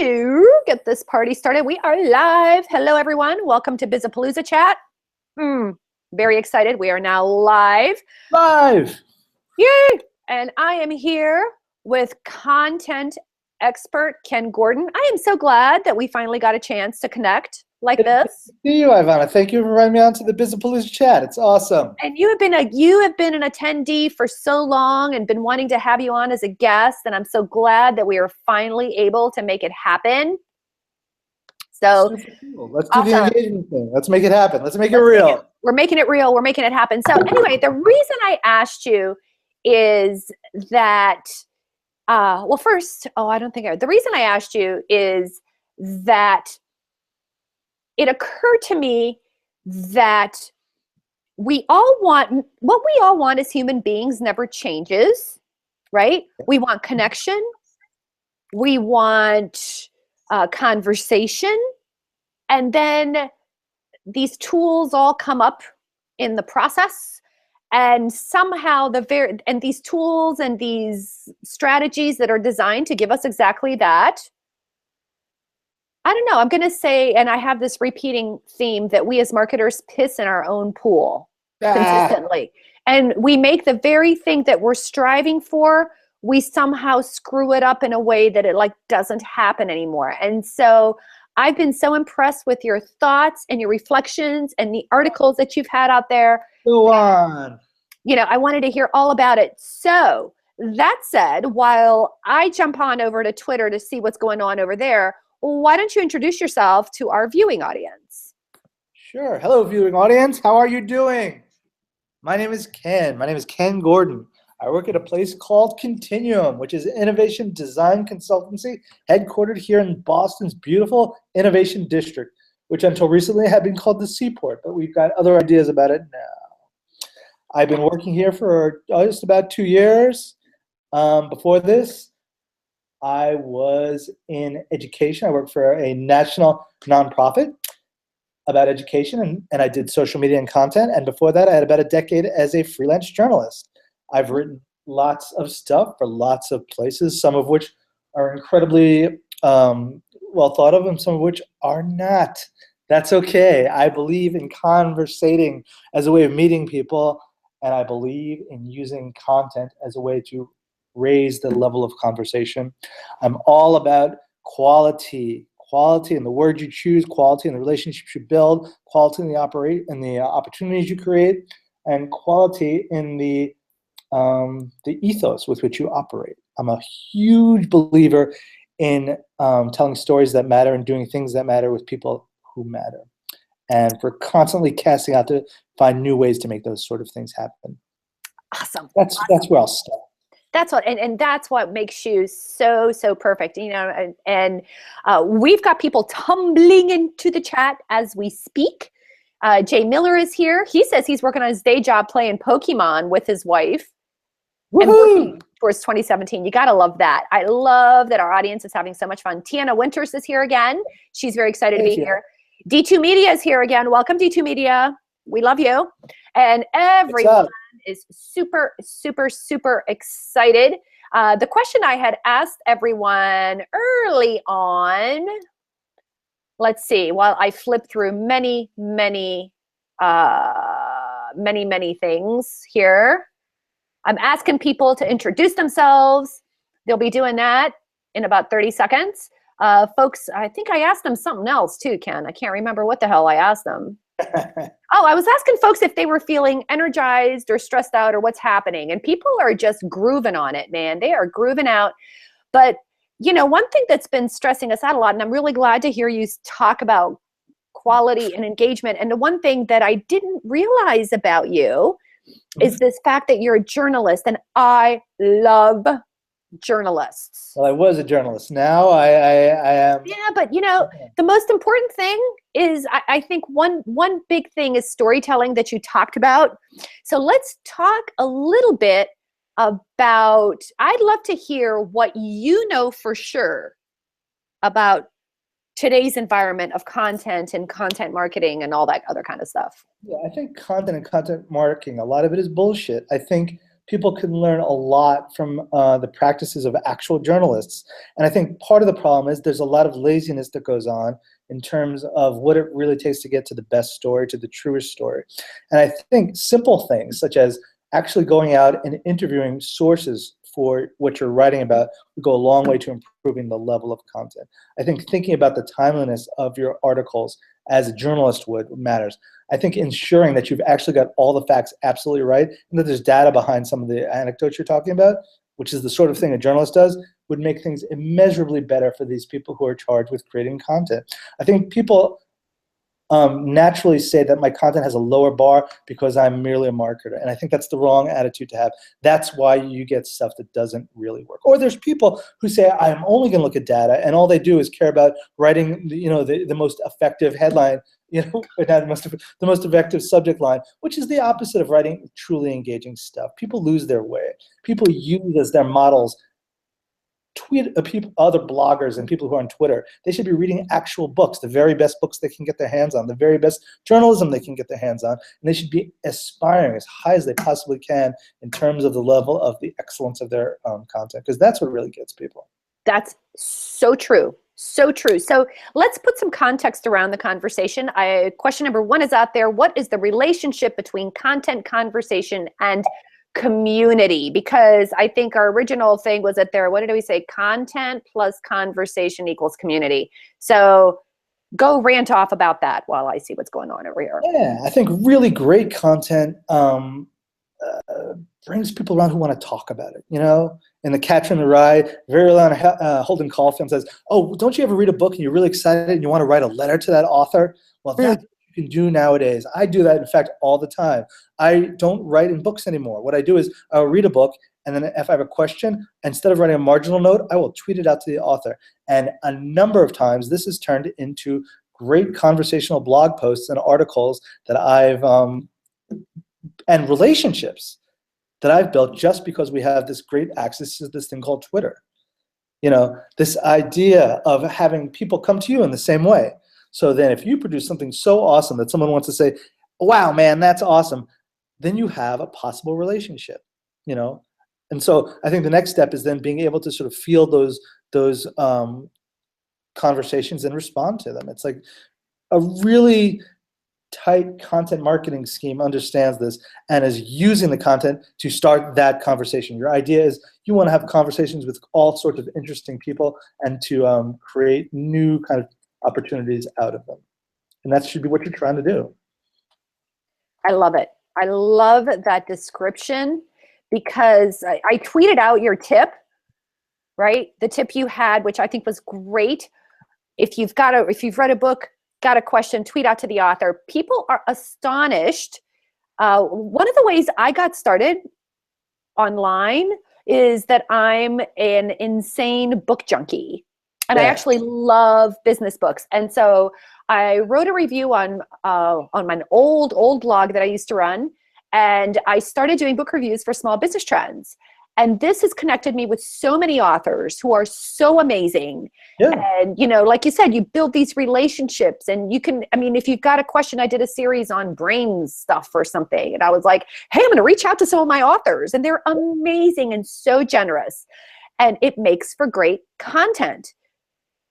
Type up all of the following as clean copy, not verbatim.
to get this party started. We are live. Hello, everyone. Welcome to Bizapalooza Chat. Very excited. We are now live. Live! Yay! And I am here with content expert Ken Gordon. I am so glad that we finally got a chance to connect like this. See you, Ivana. Thank you for inviting me on to the Bizapalooza Chat. It's awesome. And you have been an attendee for so long and been wanting to have you on as a guest, and I'm so glad that we are finally able to make it happen. So cool. Let's do the engagement thing. Let's make it happen. Let's make it real. We're making it real. We're making it happen. So anyway, the reason I asked you is that, the reason I asked you is that it occurred to me that what we all want as human beings never changes, right? We want connection. We want conversation. And then these tools all come up in the process. And somehow these tools and these strategies that are designed to give us exactly that, I don't know, I'm going to say, and I have this repeating theme, that we as marketers piss in our own pool consistently. And we make the very thing that we're striving for, we somehow screw it up in a way that it doesn't happen anymore. And so I've been so impressed with your thoughts and your reflections and the articles that you've had out there. Go on. I wanted to hear all about it. So that said, while I jump on over to Twitter to see what's going on over there, why don't you introduce yourself to our viewing audience? Sure. Hello, viewing audience. How are you doing? My name is Ken. My name is Ken Gordon. I work at a place called Continuum, which is an innovation design consultancy headquartered here in Boston's beautiful Innovation District, which until recently had been called the Seaport, but we've got other ideas about it now. I've been working here for just about 2 years. Before this, I was in education. I worked for a national nonprofit about education, and I did social media and content. And before that, I had about a decade as a freelance journalist. I've written lots of stuff for lots of places, some of which are incredibly well thought of and some of which are not. That's okay. I believe in conversating as a way of meeting people, and I believe in using content as a way to raise the level of conversation. I'm all about quality in the word you choose, quality in the relationships you build, quality in the opportunities you create, and quality in the ethos with which you operate. I'm a huge believer in telling stories that matter and doing things that matter with people who matter. And for constantly casting out to find new ways to make those sort of things happen. Awesome. That's where I'll start. That's what makes you so perfect. And we've got people tumbling into the chat as we speak. Jay Miller is here. He says he's working on his day job playing Pokemon with his wife. Woohoo! And working towards 2017. You gotta love that. I love that our audience is having so much fun. Tiana Winters is here again. She's very excited to be here. D2 Media is here again. Welcome, D2 Media. We love you. And everyone is super excited. The question I had asked everyone early on, let's see, while I flip through many things here. I'm asking people to introduce themselves. They'll be doing that in about 30 seconds. Folks, I think I asked them something else too, Ken. I can't remember what the hell I asked them. I was asking folks if they were feeling energized or stressed out or what's happening. And people are just grooving on it, man. They are grooving out. But, one thing that's been stressing us out a lot, and I'm really glad to hear you talk about quality and engagement. And the one thing that I didn't realize about you is this fact that you're a journalist, and I love journalists. Well, I was a journalist. Now I am. Yeah, but the most important thing is I think one big thing is storytelling that you talked about. So let's talk a little bit about, I'd love to hear what you know for sure about today's environment of content and content marketing and all that other kind of stuff. Yeah, I think content and content marketing, a lot of it is bullshit. I think people can learn a lot from the practices of actual journalists. And I think part of the problem is there's a lot of laziness that goes on in terms of what it really takes to get to the best story, to the truest story. And I think simple things such as actually going out and interviewing sources for what you're writing about would go a long way to improving the level of content. I think thinking about the timeliness of your articles as a journalist would matters. I think ensuring that you've actually got all the facts absolutely right and that there's data behind some of the anecdotes you're talking about, which is the sort of thing a journalist does, would make things immeasurably better for these people who are charged with creating content. I think people naturally say that my content has a lower bar because I'm merely a marketer. And I think that's the wrong attitude to have. That's why you get stuff that doesn't really work. Or there's people who say, I'm only going to look at data, and all they do is care about writing the most effective headline, but not the most effective subject line, which is the opposite of writing truly engaging stuff. People lose their way. People use as their models other bloggers and people who are on Twitter. They should be reading actual books, the very best books they can get their hands on, the very best journalism they can get their hands on, and they should be aspiring as high as they possibly can in terms of the level of the excellence of their content, because that's what really gets people. That's so true. So true. So let's put some context around the conversation. Question number one is out there. What is the relationship between content, conversation, and community? Because I think our original thing was that what did we say? Content plus conversation equals community. So go rant off about that while I see what's going on over here. Yeah, I think really great content brings people around who want to talk about it. In The Catcher in the Rye, very early on, Holden Caulfield says, oh, don't you ever read a book and you're really excited and you want to write a letter to that author? Well, that's what you can do nowadays. I do that, in fact, all the time. I don't write in books anymore. What I do is I'll read a book, and then if I have a question, instead of writing a marginal note, I will tweet it out to the author. And a number of times, this has turned into great conversational blog posts and articles that and relationships that I've built just because we have this great access to this thing called Twitter. This idea of having people come to you in the same way. So then if you produce something so awesome that someone wants to say, wow, man, that's awesome, then you have a possible relationship, And so I think the next step is then being able to sort of feel those conversations and respond to them. It's like a really tight content marketing scheme understands this and is using the content to start that conversation. Your idea is you want to have conversations with all sorts of interesting people and to create new kind of opportunities out of them. And that should be what you're trying to do. I love it. I love that description because I tweeted out your tip, right? The tip you had, which I think was great. If you've read a book, got a question, tweet out to the author. People are astonished. One of the ways I got started online is that I'm an insane book junkie. And I actually love business books. And so I wrote a review on my old blog that I used to run. And I started doing book reviews for Small Business Trends. And this has connected me with so many authors who are so amazing. Yeah. And, like you said, you build these relationships and you can, if you've got a question, I did a series on brain stuff or something. And I was like, hey, I'm going to reach out to some of my authors. And they're amazing and so generous. And it makes for great content.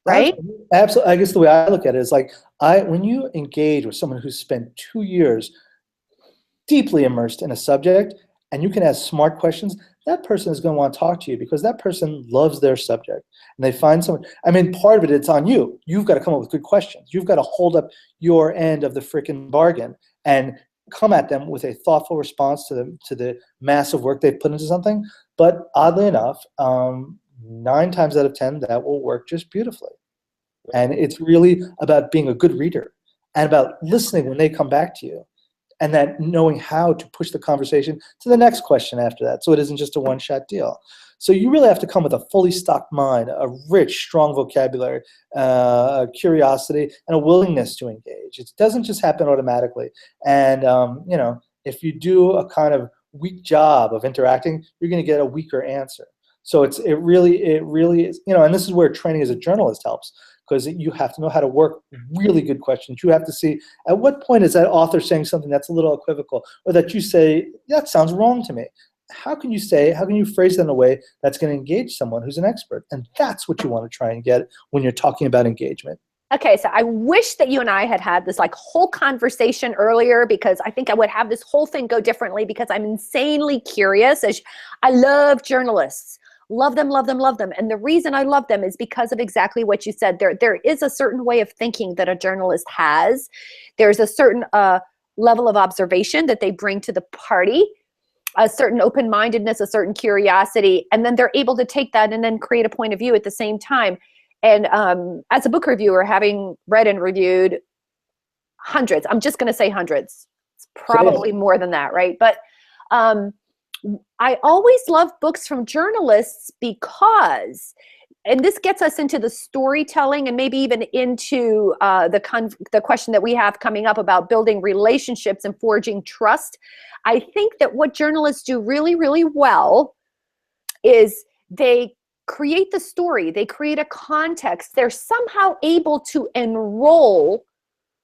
Right? Absolutely. I guess the way I look at it is like when you engage with someone who's spent 2 years deeply immersed in a subject and you can ask smart questions, that person is going to want to talk to you because that person loves their subject. And they find someone, part of it's on you. You've got to come up with good questions. You've got to hold up your end of the freaking bargain and come at them with a thoughtful response to the massive work they've put into something. But oddly enough, 9 times out of 10, that will work just beautifully. And it's really about being a good reader and about listening when they come back to you and then knowing how to push the conversation to the next question after that so it isn't just a one-shot deal. So you really have to come with a fully stocked mind, a rich, strong vocabulary, a curiosity, and a willingness to engage. It doesn't just happen automatically. And, if you do a kind of weak job of interacting, you're going to get a weaker answer. So it really is, and this is where training as a journalist helps, because you have to know how to work really good questions. You have to see at what point is that author saying something that's a little equivocal, or that you say, that sounds wrong to me. how can you phrase that in a way that's going to engage someone who's an expert? And that's what you want to try and get when you're talking about engagement. Okay, so I wish that you and I had this like whole conversation earlier, because I think I would have this whole thing go differently, because I'm insanely curious. I love journalists. Love them, love them, love them. And the reason I love them is because of exactly what you said. There is a certain way of thinking that a journalist has. There's a certain level of observation that they bring to the party, a certain open-mindedness, a certain curiosity, and then they're able to take that and then create a point of view at the same time. And as a book reviewer, having read and reviewed hundreds, I'm just going to say hundreds. It's probably more than that, right? But I always love books from journalists because, and this gets us into the storytelling and maybe even into the question that we have coming up about building relationships and forging trust. I think that what journalists do really, really well is they create the story, they create a context, they're somehow able to enroll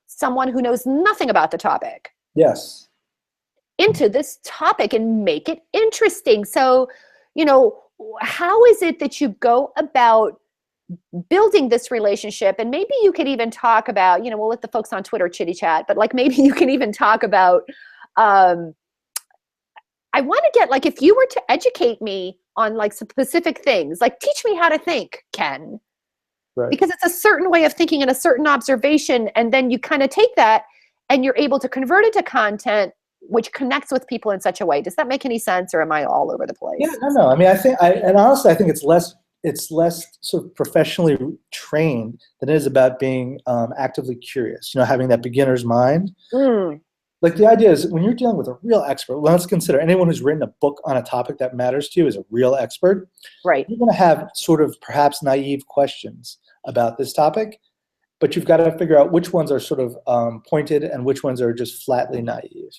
someone who knows nothing about the topic. Yes. Into this topic and make it interesting. So, how is it that you go about building this relationship? And maybe you could even talk about, we'll let the folks on Twitter chitty chat, but like maybe you can even talk about, I want to get, like, if you were to educate me on like specific things, like teach me how to think, Ken. Right. Because it's a certain way of thinking and a certain observation. And then you kind of take that and you're able to convert it to content which connects with people in such a way. Does that make any sense, or am I all over the place? Yeah, no. I mean, honestly, I think it's less sort of professionally trained than it is about being actively curious, having that beginner's mind. Like, the idea is when you're dealing with a real expert, let's consider anyone who's written a book on a topic that matters to you is a real expert. Right. You're going to have sort of perhaps naive questions about this topic, but you've got to figure out which ones are sort of pointed and which ones are just flatly naive.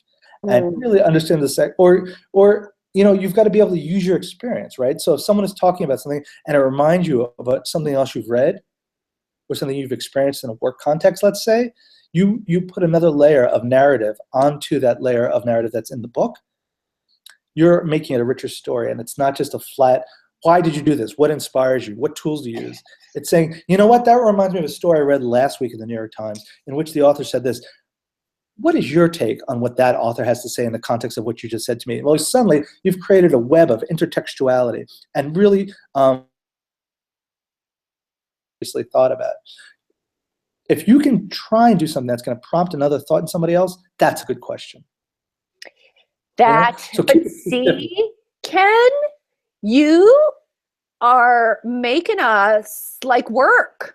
And really understand or you've got to be able to use your experience, right? So if someone is talking about something and it reminds you about something else you've read or something you've experienced in a work context, let's say, you put another layer of narrative onto that layer of narrative that's in the book. You're making it a richer story, and it's not just a flat, why did you do this? What inspires you? What tools do you use? It's saying, you know what, that reminds me of a story I read last week in the New York Times in which the author said this. What is your take on what that author has to say in the context of what you just said to me? Well, suddenly you've created a web of intertextuality and really thought about. If you can try and do something that's going to prompt another thought in somebody else, that's a good question. But see, Ken, you are making us like work.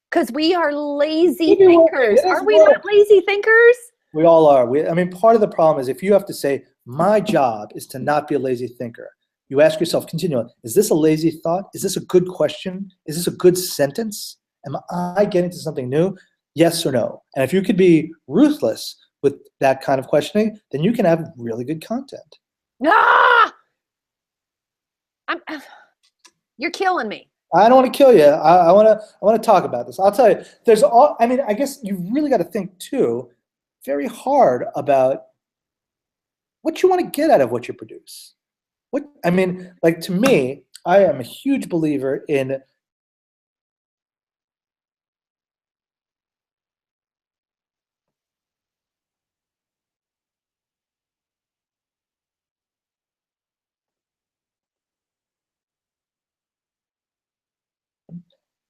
Because we are lazy thinkers. Are we not lazy thinkers? We all are. Part of the problem is if you have to say, my job is to not be a lazy thinker. You ask yourself continually, is this a lazy thought? Is this a good question? Is this a good sentence? Am I getting to something new? Yes or no? And if you could be ruthless with that kind of questioning, then you can have really good content. You're killing me. I don't want to kill you. I want to talk about this. I'll tell you. I guess you really got to think too, very hard about what you want to get out of what you produce. To me, I am a huge believer in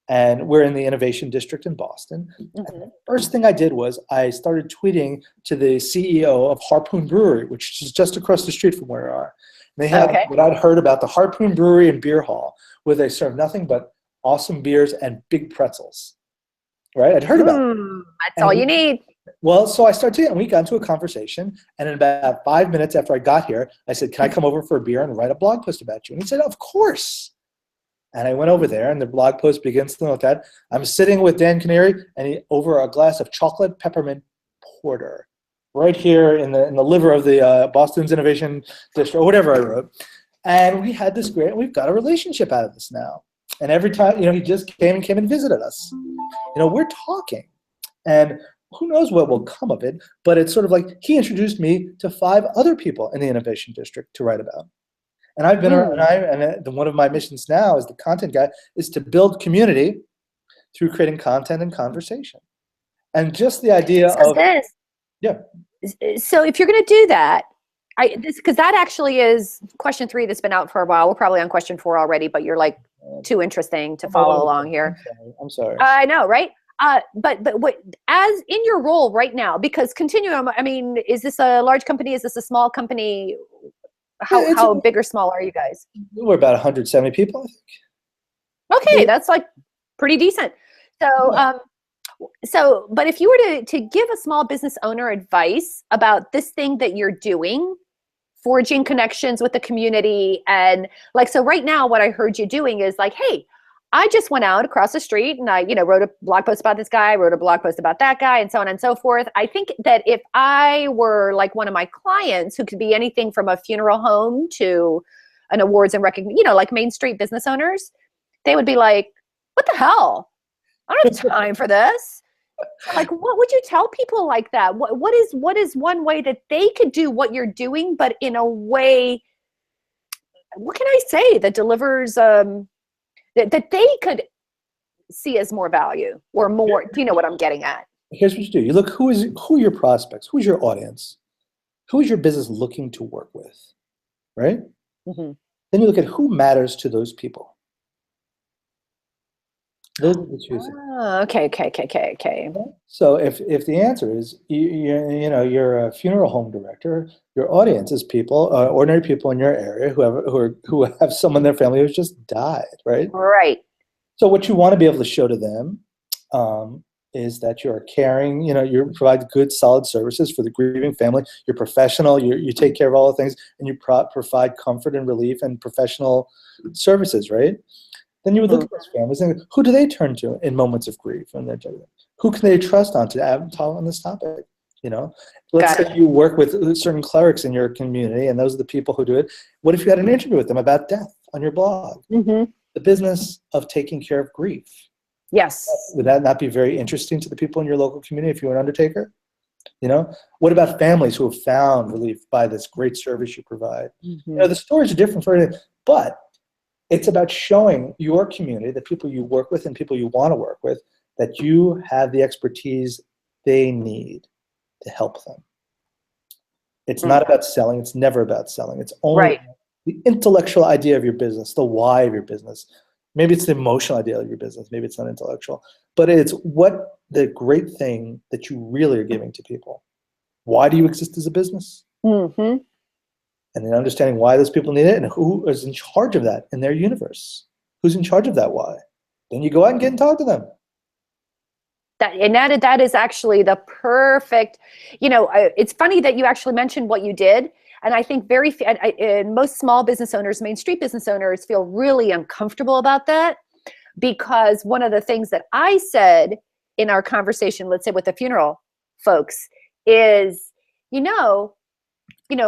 and we're in the Innovation District in Boston. Mm-hmm. And the first thing I did was I started tweeting to the CEO of Harpoon Brewery, which is just across the street from where we are. And they have what I'd heard about the Harpoon Brewery and Beer Hall, where they serve nothing but awesome beers and big pretzels. Right? I'd heard about it. That's all you need. Well, so I started, and we got into a conversation, and in about 5 minutes after I got here, I said, can I come over for a beer and write a blog post about you? And he said, of course. And I went over there, and the blog post begins something like that. I'm sitting with Dan Canary over a glass of chocolate peppermint porter, right here in the liver of the Boston's Innovation District, or whatever I wrote. And we had this we've got a relationship out of this now. And every time, he just came and visited us. We're talking. And who knows what will come of it, but it's sort of like he introduced me to 5 other people in the Innovation District to write about. And I've been around, Mm. one of my missions now as the content guy is to build community through creating content and conversation. And just the idea So of, this, yeah, so if you're going to do that, because that actually is question 3 that's been out for a while. We're probably on question 4 already, but you're like too interesting to follow along here. I'm sorry. I know, right? But what, as in your role right now, because Continuum, I mean, is this a large company? Is this a small company? How big or small are you guys? We're about 170 people, I think. Okay, that's like pretty decent. So, but if you were to give a small business owner advice about this thing that you're doing, forging connections with the community, and like, so right now what I heard you doing is like, hey, I just went out across the street and I, wrote a blog post about this guy, wrote a blog post about that guy, and so on and so forth. I think that if I were like one of my clients, who could be anything from a funeral home to an awards and recognition, like Main Street business owners, they would be like, what the hell? I don't have time for this. Like, what would you tell people like that? What is one way that they could do what you're doing, but in a way, what can I say, that delivers, that they could see as more value or more? Do you know what I'm getting at? Here's what you do. You look, who are your prospects? Who's your audience? Who is your business looking to work with, right? Mm-hmm. Then you look at who matters to those people. Those are the two things. Okay. So if the answer is you're a funeral home director, your audience is people, ordinary people in your area who have someone in their family who's just died, right? Right. So what you want to be able to show to them is that you're caring. You provide good, solid services for the grieving family. You're professional. You take care of all the things, and you provide comfort and relief and professional services, right? Then you would look at those families and who do they turn to in moments of grief? And who can they trust on this topic? Let's say you work with certain clerics in your community, and those are the people who do it. What if you had an interview with them about death on your blog? Mm-hmm. The business of taking care of grief. Yes. Would that not be very interesting to the people in your local community if you were an undertaker? What about families who have found relief by this great service you provide? Mm-hmm. The stories are different for it, but it's about showing your community, the people you work with and people you want to work with, that you have the expertise they need to help them. It's not about selling. It's never about selling. It's only the intellectual idea of your business, the why of your business. Maybe it's the emotional idea of your business. Maybe it's not intellectual. But it's what the great thing that you really are giving to people. Why do you exist as a business? Mm-hmm. And then understanding why those people need it and who is in charge of that in their universe. Who's in charge of that why? Then you go out and get and talk to them. That is actually the perfect, it's funny that you actually mentioned what you did. And I think most small business owners, Main Street business owners, feel really uncomfortable about that, because one of the things that I said in our conversation, let's say with the funeral folks, is,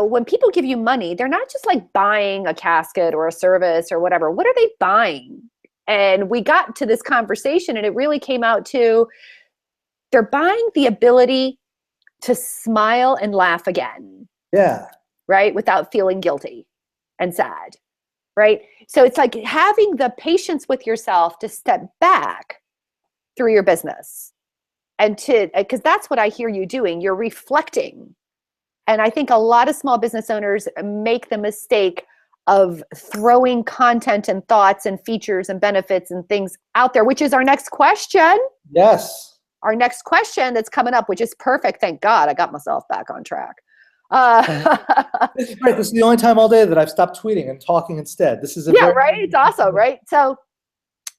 when people give you money, they're not just like buying a casket or a service or whatever. What are they buying? And we got to this conversation and it really came out to, they're buying the ability to smile and laugh again. Yeah. Right? Without feeling guilty and sad. Right? So it's like having the patience with yourself to step back through your business and because that's what I hear you doing. You're reflecting. And I think a lot of small business owners make the mistake of throwing content and thoughts and features and benefits and things out there, which is our next question. Yes. Our next question that's coming up, which is perfect. Thank God I got myself back on track. This is great. This is the only time all day that I've stopped tweeting and talking instead. This is right? It's awesome, right? So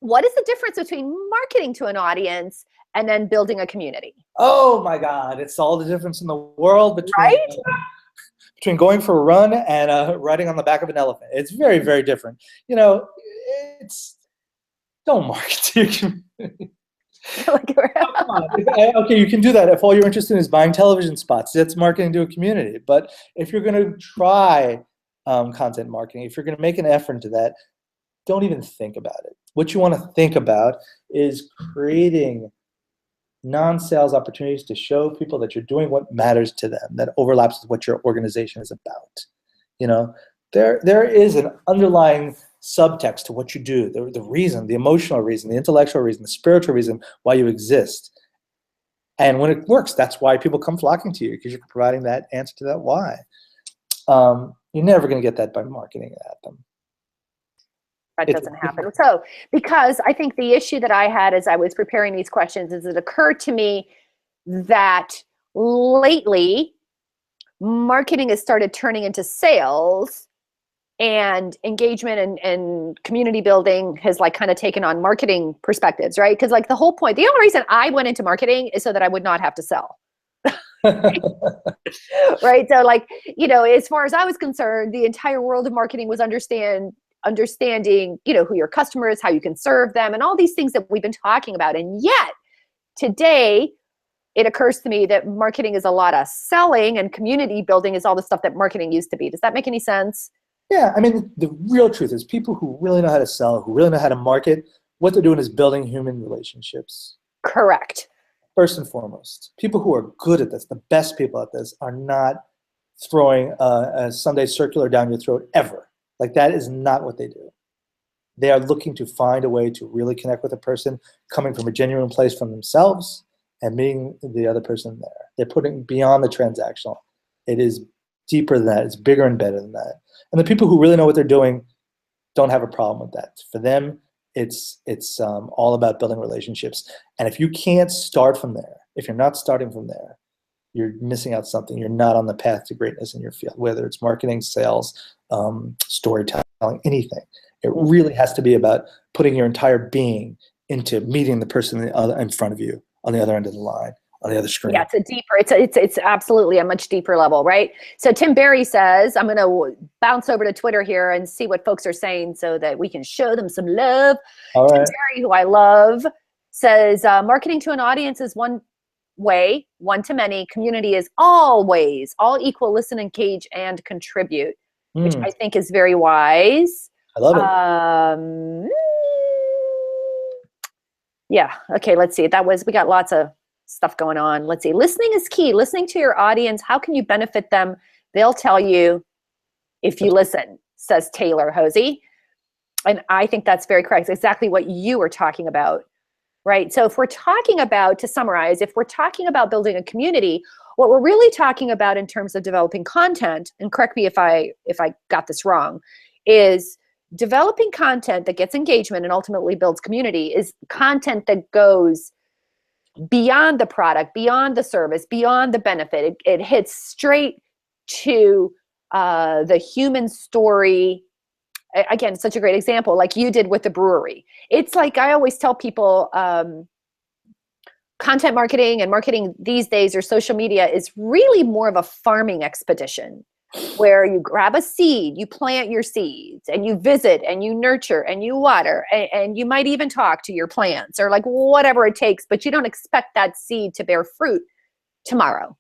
what is the difference between marketing to an audience and then building a community? Oh my God. It's all the difference in the world between going for a run and riding on the back of an elephant. It's very, very different. Don't market to your community. Okay, you can do that if all you're interested in is buying television spots. That's marketing to a community. But if you're going to try content marketing, if you're going to make an effort into that, don't even think about it. What you want to think about is creating non-sales opportunities to show people that you're doing what matters to them, that overlaps with what your organization is about. there is an underlying subtext to what you do, the reason, the emotional reason, the intellectual reason, the spiritual reason why you exist. And when it works, that's why people come flocking to you, because you're providing that answer to that why. You're never going to get that by marketing at them. That doesn't happen. So, because I think the issue that I had as I was preparing these questions is it occurred to me that lately marketing has started turning into sales, and engagement and community building has like kind of taken on marketing perspectives, right? Because like the whole point, the only reason I went into marketing is so that I would not have to sell. Right? So like, you know, as far as I was concerned, the entire world of marketing was understanding, you know, who your customer is, how you can serve them, and all these things that we've been talking about. And yet today, it occurs to me that marketing is a lot of selling and community building is all the stuff that marketing used to be. Does that make any sense? Yeah, I mean, the real truth is people who really know how to sell, who really know how to market, what they're doing is building human relationships. Correct. First and foremost, people who are good at this, the best people at this, are not throwing a Sunday circular down your throat ever. Like, that is not what they do. They are looking to find a way to really connect with a person, coming from a genuine place from themselves and meeting the other person there. They're putting beyond the transactional. It is deeper than that. It's bigger and better than that. And the people who really know what they're doing don't have a problem with that. For them, it's all about building relationships. And if you can't start from there, if you're not starting from there, you're missing out something. You're not on the path to greatness in your field, whether it's marketing, sales, storytelling, anything. It really has to be about putting your entire being into meeting the person in front of you on the other end of the line, on the other screen. Yeah, it's absolutely a much deeper level, right? So Tim Berry says, I'm going to bounce over to Twitter here and see what folks are saying so that we can show them some love. All right. Tim Berry, who I love, says, marketing to an audience is one way, one to many. Community is always all equal, listen, engage, and contribute, which I think is very wise. I love it. Yeah. Okay. Let's see. We got lots of stuff going on. Let's see. Listening is key. Listening to your audience. How can you benefit them? They'll tell you if you listen, says Taylor Hosey. And I think that's very correct. It's exactly what you were talking about, right? So if we're talking about, to summarize, if we're talking about building a community, what we're really talking about in terms of developing content, and correct me if I got this wrong, is developing content that gets engagement and ultimately builds community is content that goes beyond the product, beyond the service, beyond the benefit. It hits straight to the human story. Again, such a great example, like you did with the brewery. It's like I always tell people, content marketing and marketing these days, or social media, is really more of a farming expedition, where you grab a seed, you plant your seeds, and you visit and you nurture and you water, and you might even talk to your plants or like whatever it takes, but you don't expect that seed to bear fruit tomorrow.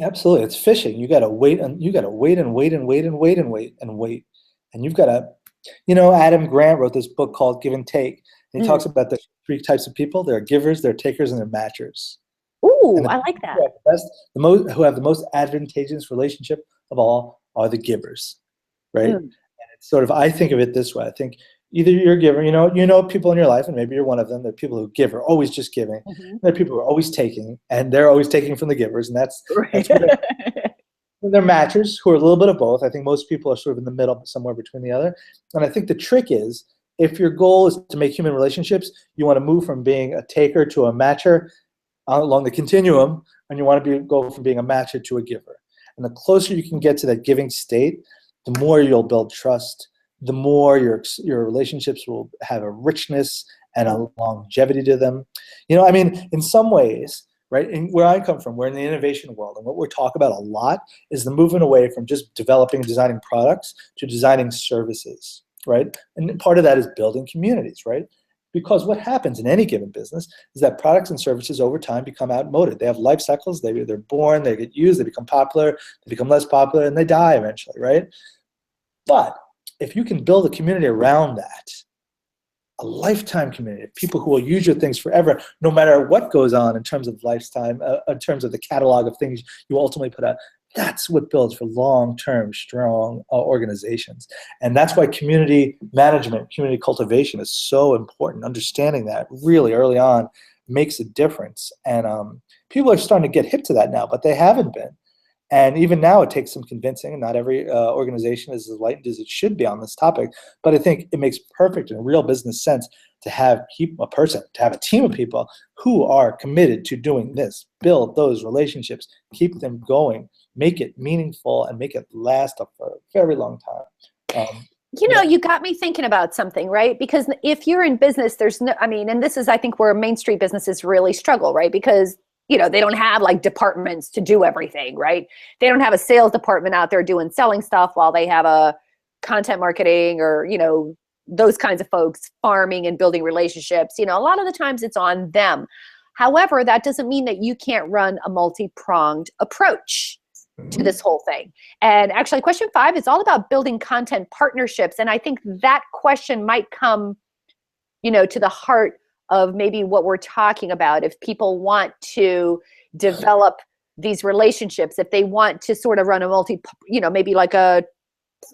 Absolutely. It's fishing. You got to wait and you got to wait and wait and wait and wait and wait and wait. And you've got to, Adam Grant wrote this book called Give and Take. And he talks about the three types of people. There are givers, there are takers, and there are matchers. Ooh, I like that. Who have the most advantageous relationship of all are the givers, right? And it's sort of, I think of it this way. I think either you're a giver, people in your life, and maybe you're one of them. There are people who give, are always just giving. There are people who are always taking, and they're always taking from the givers, and that's they're matchers who are a little bit of both. I think most people are sort of in the middle, somewhere between the other. And I think the trick is, if your goal is to make human relationships, you want to move from being a taker to a matcher along the continuum, and you want to go from being a matcher to a giver. And the closer you can get to that giving state, the more you'll build trust, the more your relationships will have a richness and a longevity to them. In some ways, right, where I come from, we're in the innovation world, and what we talk about a lot is the movement away from just developing and designing products to designing services, right? And part of that is building communities, right? Because what happens in any given business is that products and services over time become outmoded. They have life cycles. They're born, they get used, they become popular, they become less popular, and they die eventually, right? But if you can build a community around that, a lifetime community of people who will use your things forever, no matter what goes on in terms of lifetime, in terms of the catalog of things you ultimately put out, That's what builds for long-term, strong organizations. And that's why community management, community cultivation is so important. Understanding that really early on makes a difference. And people are starting to get hip to that now, but they haven't been. And even now, it takes some convincing, and not every organization is as enlightened as it should be on this topic. But I think it makes perfect and real business sense to have a team of people who are committed to doing this, build those relationships, keep them going, make it meaningful, and make it last for a very long time. You got me thinking about something, right? Because if you're in business, and this is, I think, where Main Street businesses really struggle, right? Because they don't have like departments to do everything, right? They don't have a sales department out there doing selling stuff while they have a content marketing or, those kinds of folks farming and building relationships. A lot of the times it's on them. However, that doesn't mean that you can't run a multi-pronged approach to this whole thing. And actually, question 5 is all about building content partnerships. And I think that question might come, to the heart of maybe what we're talking about. If people want to develop these relationships, if they want to sort of run a maybe like a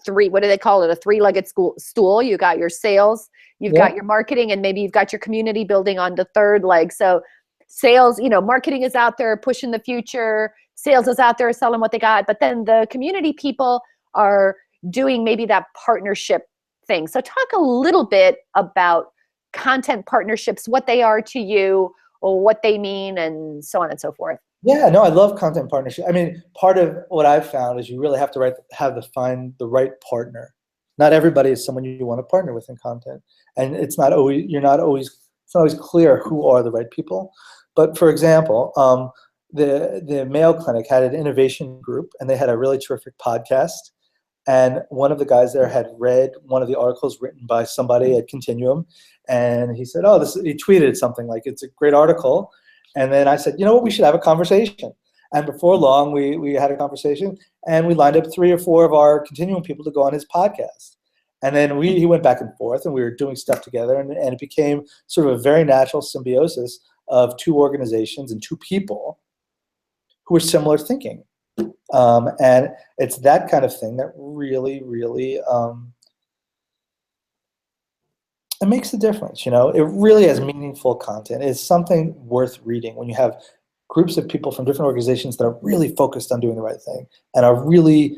what do they call it? A 3-legged stool. You got your sales, you've got your marketing, and maybe you've got your community building on the third leg. So sales, marketing is out there pushing the future. Sales is out there selling what they got. But then the community people are doing maybe that partnership thing. So talk a little bit about content partnerships, what they are to you, or what they mean, and so on and so forth. Yeah, no, I love content partnership. I mean, part of what I've found is you really have to find the right partner. Not everybody is someone you want to partner with in content, and it's not always clear who are the right people. But for example, the Mayo Clinic had an innovation group, and they had a really terrific podcast. And one of the guys there had read one of the articles written by somebody at Continuum, and he said, he tweeted something like, "It's a great article." And then I said, you know what, we should have a conversation. And before long, we had a conversation, and we lined up 3 or 4 of our Continuum people to go on his podcast. And then he went back and forth, and we were doing stuff together, and it became sort of a very natural symbiosis of 2 organizations and 2 people who were similar thinking. And it's that kind of thing that really, really, it makes a difference. It really has meaningful content. It's something worth reading when you have groups of people from different organizations that are really focused on doing the right thing and are really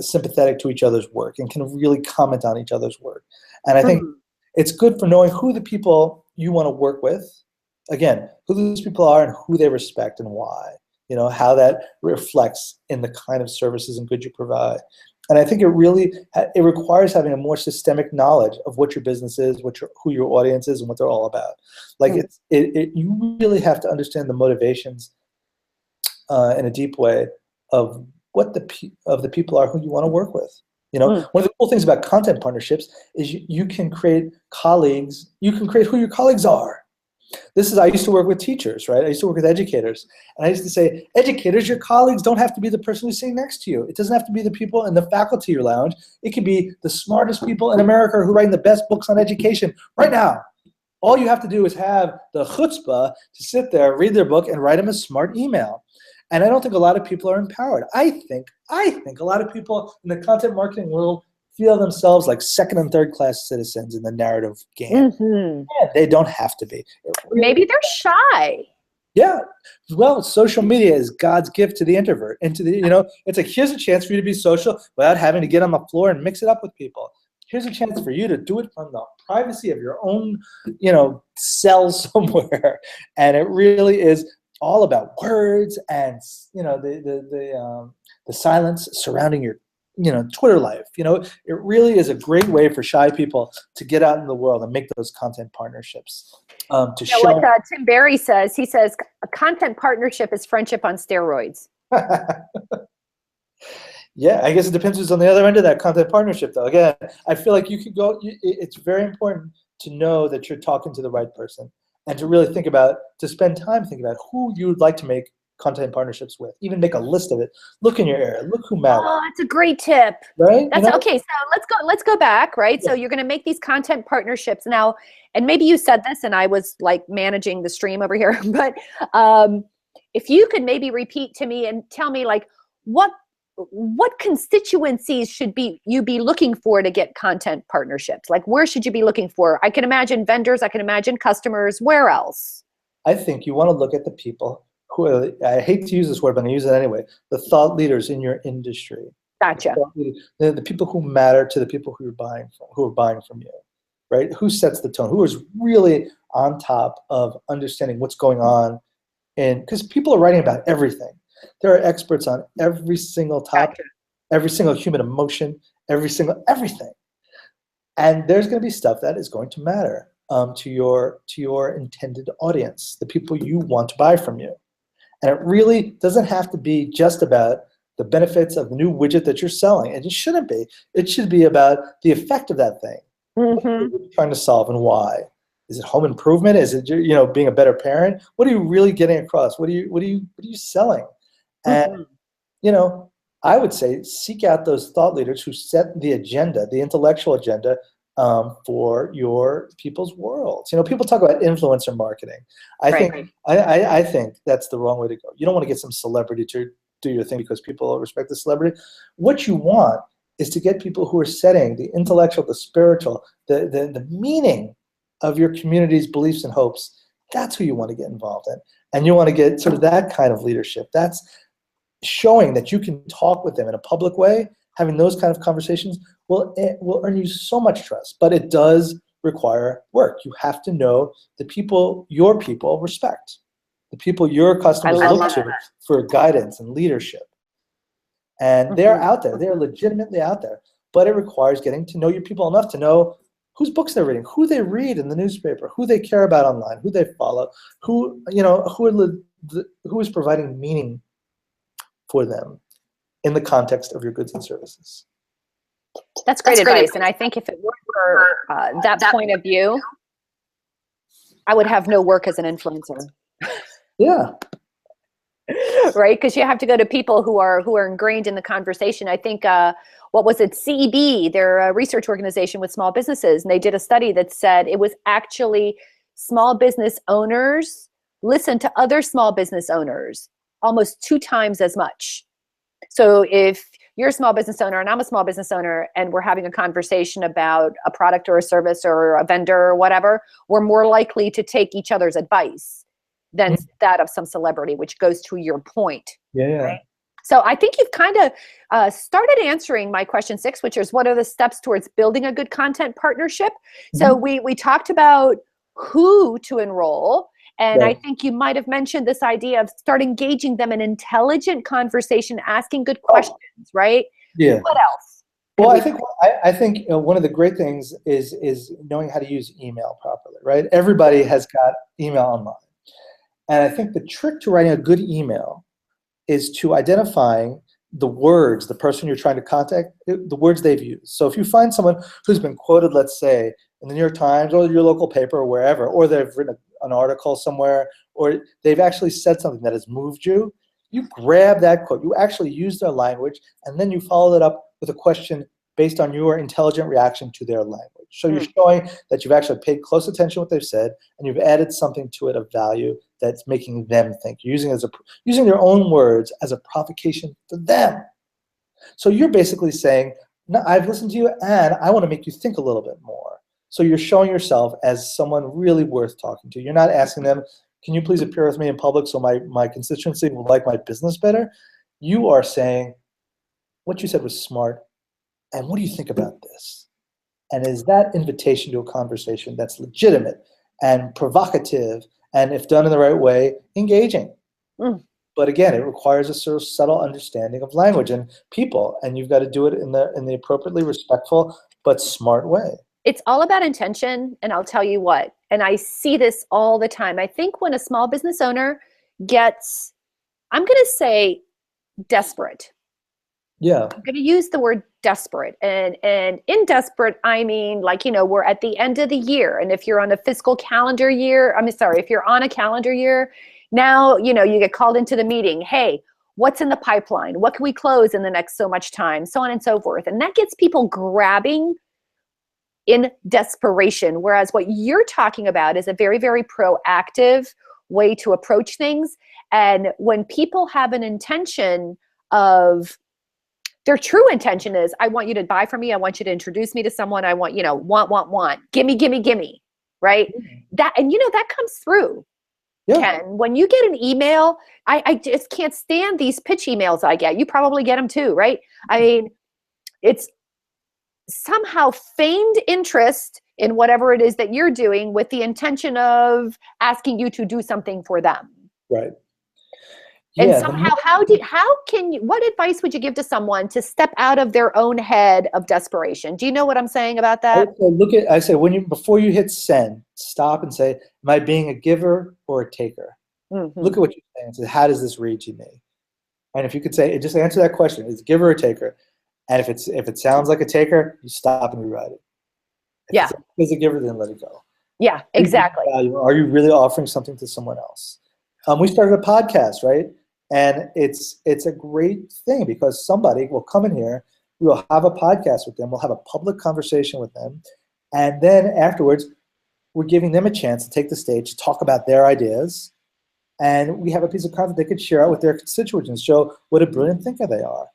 sympathetic to each other's work and can really comment on each other's work. And I think it's good for knowing who the people you want to work with, again, who those people are and who they respect and why, how that reflects in the kind of services and goods you provide. And I think it requires having a more systemic knowledge of what your business is, who your audience is, and what they're all about. Like you really have to understand the motivations in a deep way of what the people are who you want to work with. One of the cool things about content partnerships is you can create colleagues. You can create who your colleagues are. I used to work with teachers, right? I used to work with educators. And I used to say, educators, your colleagues don't have to be the person who's sitting next to you. It doesn't have to be the people in the faculty lounge. It could be the smartest people in America who are writing the best books on education right now. All you have to do is have the chutzpah to sit there, read their book, and write them a smart email. And I don't think a lot of people are empowered. I think a lot of people in the content marketing world feel themselves like 2nd and 3rd class citizens in the narrative game. Yeah, they don't have to be. Maybe they're shy. Yeah. Well, social media is God's gift to the introvert. And it's like, here's a chance for you to be social without having to get on the floor and mix it up with people. Here's a chance for you to do it from the privacy of your own, cell somewhere. And it really is all about words and, the silence surrounding your Twitter life. It really is a great way for shy people to get out in the world and make those content partnerships. What Tim Barry says, he says, a content partnership is friendship on steroids. Yeah, I guess it depends who's on the other end of that content partnership, though. Again, I feel like you could go, it's very important to know that you're talking to the right person and to really to spend time thinking about who you would like to make content partnerships with. Even make a list of it. Look in your area. Look who matters. Oh, that's a great tip. Right? That's okay. So let's go back, right? Yeah. So you're going to make these content partnerships now, and maybe you said this, and I was like managing the stream over here, but if you could maybe repeat to me and tell me like what constituencies should you be looking for to get content partnerships? Like, where should you be looking for? I can imagine vendors, I can imagine customers. Where else? I think you want to look at the people who are, I hate to use this word, but I'm going to use it anyway, the thought leaders in your industry. Gotcha. The people who matter to the people who are buying from you, right? Who sets the tone? Who is really on top of understanding what's going on? And because people are writing about everything. There are experts on every single topic, Gotcha. every single human emotion, everything. And there's going to be stuff that is going to matter to your intended audience, the people you want to buy from you. And it really doesn't have to be just about the benefits of the new widget that you're selling. And it shouldn't be. It should be about the effect of that thing. What are you trying to solve and why? Is it home improvement? Is it being a better parent? What are you really getting across? What are you selling? And I would say seek out those thought leaders who set the agenda, the intellectual agenda for your people's worlds. People talk about influencer marketing. I think that's the wrong way to go. You don't want to get some celebrity to do your thing because people respect the celebrity. What you want is to get people who are setting the intellectual, the spiritual, the meaning of your community's beliefs and hopes. That's who you want to get involved in. And you want to get sort of that kind of leadership. That's showing that you can talk with them in a public way. Having those kind of conversations will earn you so much trust, but it does require work. You have to know the people your people respect, the people your customers look to for guidance and leadership. And they're out there. They're legitimately out there. But it requires getting to know your people enough to know whose books they're reading, who they read in the newspaper, who they care about online, who they follow, who is providing meaning for them in the context of your goods and services. That's great advice. And I think if it were for that point of view, I would have no work as an influencer. Yeah. Right? Because you have to go to people who are ingrained in the conversation. I think, what was it? CEB, they're a research organization with small businesses, and they did a study that said it was actually small business owners listen to other small business owners almost 2 times as much. So if you're a small business owner and I'm a small business owner and we're having a conversation about a product or a service or a vendor or whatever, we're more likely to take each other's advice than that of some celebrity, which goes to your point. Yeah. Right? So I think you've kind of started answering my question 6, which is what are the steps towards building a good content partnership? So we talked about who to enroll. And I think you might have mentioned this idea of start engaging them in intelligent conversation, asking good questions, right? Yeah. What else? Well, I think one of the great things is knowing how to use email properly, right? Everybody has got email online. And I think the trick to writing a good email is to identifying the words, the person you're trying to contact, the words they've used. So if you find someone who's been quoted, let's say, in the New York Times or your local paper or wherever, or they've written an article somewhere, or they've actually said something that has moved you, you grab that quote, you actually use their language, and then you follow it up with a question based on your intelligent reaction to their language. So you're showing that you've actually paid close attention to what they've said, and you've added something to it of value that's making them think. You're using their own words as a provocation for them. So you're basically saying, no, I've listened to you, and I want to make you think a little bit more. So you're showing yourself as someone really worth talking to. You're not asking them, can you please appear with me in public so my constituency will like my business better? You are saying, what you said was smart, and what do you think about this? And is that invitation to a conversation that's legitimate and provocative, and if done in the right way, engaging? But again, it requires a sort of subtle understanding of language and people, and you've got to do it in the appropriately respectful but smart way. It's all about intention, and I'll tell you what, and I see this all the time. I think when a small business owner gets, I'm going to say desperate. Yeah. I'm going to use the word desperate. And in desperate, I mean, like, we're at the end of the year. And if you're on a fiscal calendar year, if you're on a calendar year, now, you get called into the meeting. Hey, what's in the pipeline? What can we close in the next so much time? So on and so forth. And that gets people grabbing in desperation. Whereas what you're talking about is a very, very proactive way to approach things. And when people have an intention of their true intention is, I want you to buy from me. I want you to introduce me to someone. I want, want. Gimme. Right. That, and that comes through. Yeah. Ken, when you get an email, I just can't stand these pitch emails I get. You probably get them too, right? I mean, it's somehow feigned interest in whatever it is that you're doing with the intention of asking you to do something for them. Right. And Yeah, somehow, what advice would you give to someone to step out of their own head of desperation? Do you know what I'm saying about that? I say before you hit send, stop and say, am I being a giver or a taker? Mm-hmm. Look at what you're saying and say, how does this read to me? And if you could say, just answer that question, is it giver or taker? And if it sounds like a taker, you stop and rewrite it. If it's a giver, then let it go. Yeah, exactly. Are you really offering something to someone else? We started a podcast, right? And it's a great thing because somebody will come in here, we'll have a podcast with them, we'll have a public conversation with them, and then afterwards, we're giving them a chance to take the stage, to talk about their ideas, and we have a piece of content they could share out with their constituents and show what a brilliant thinker they are.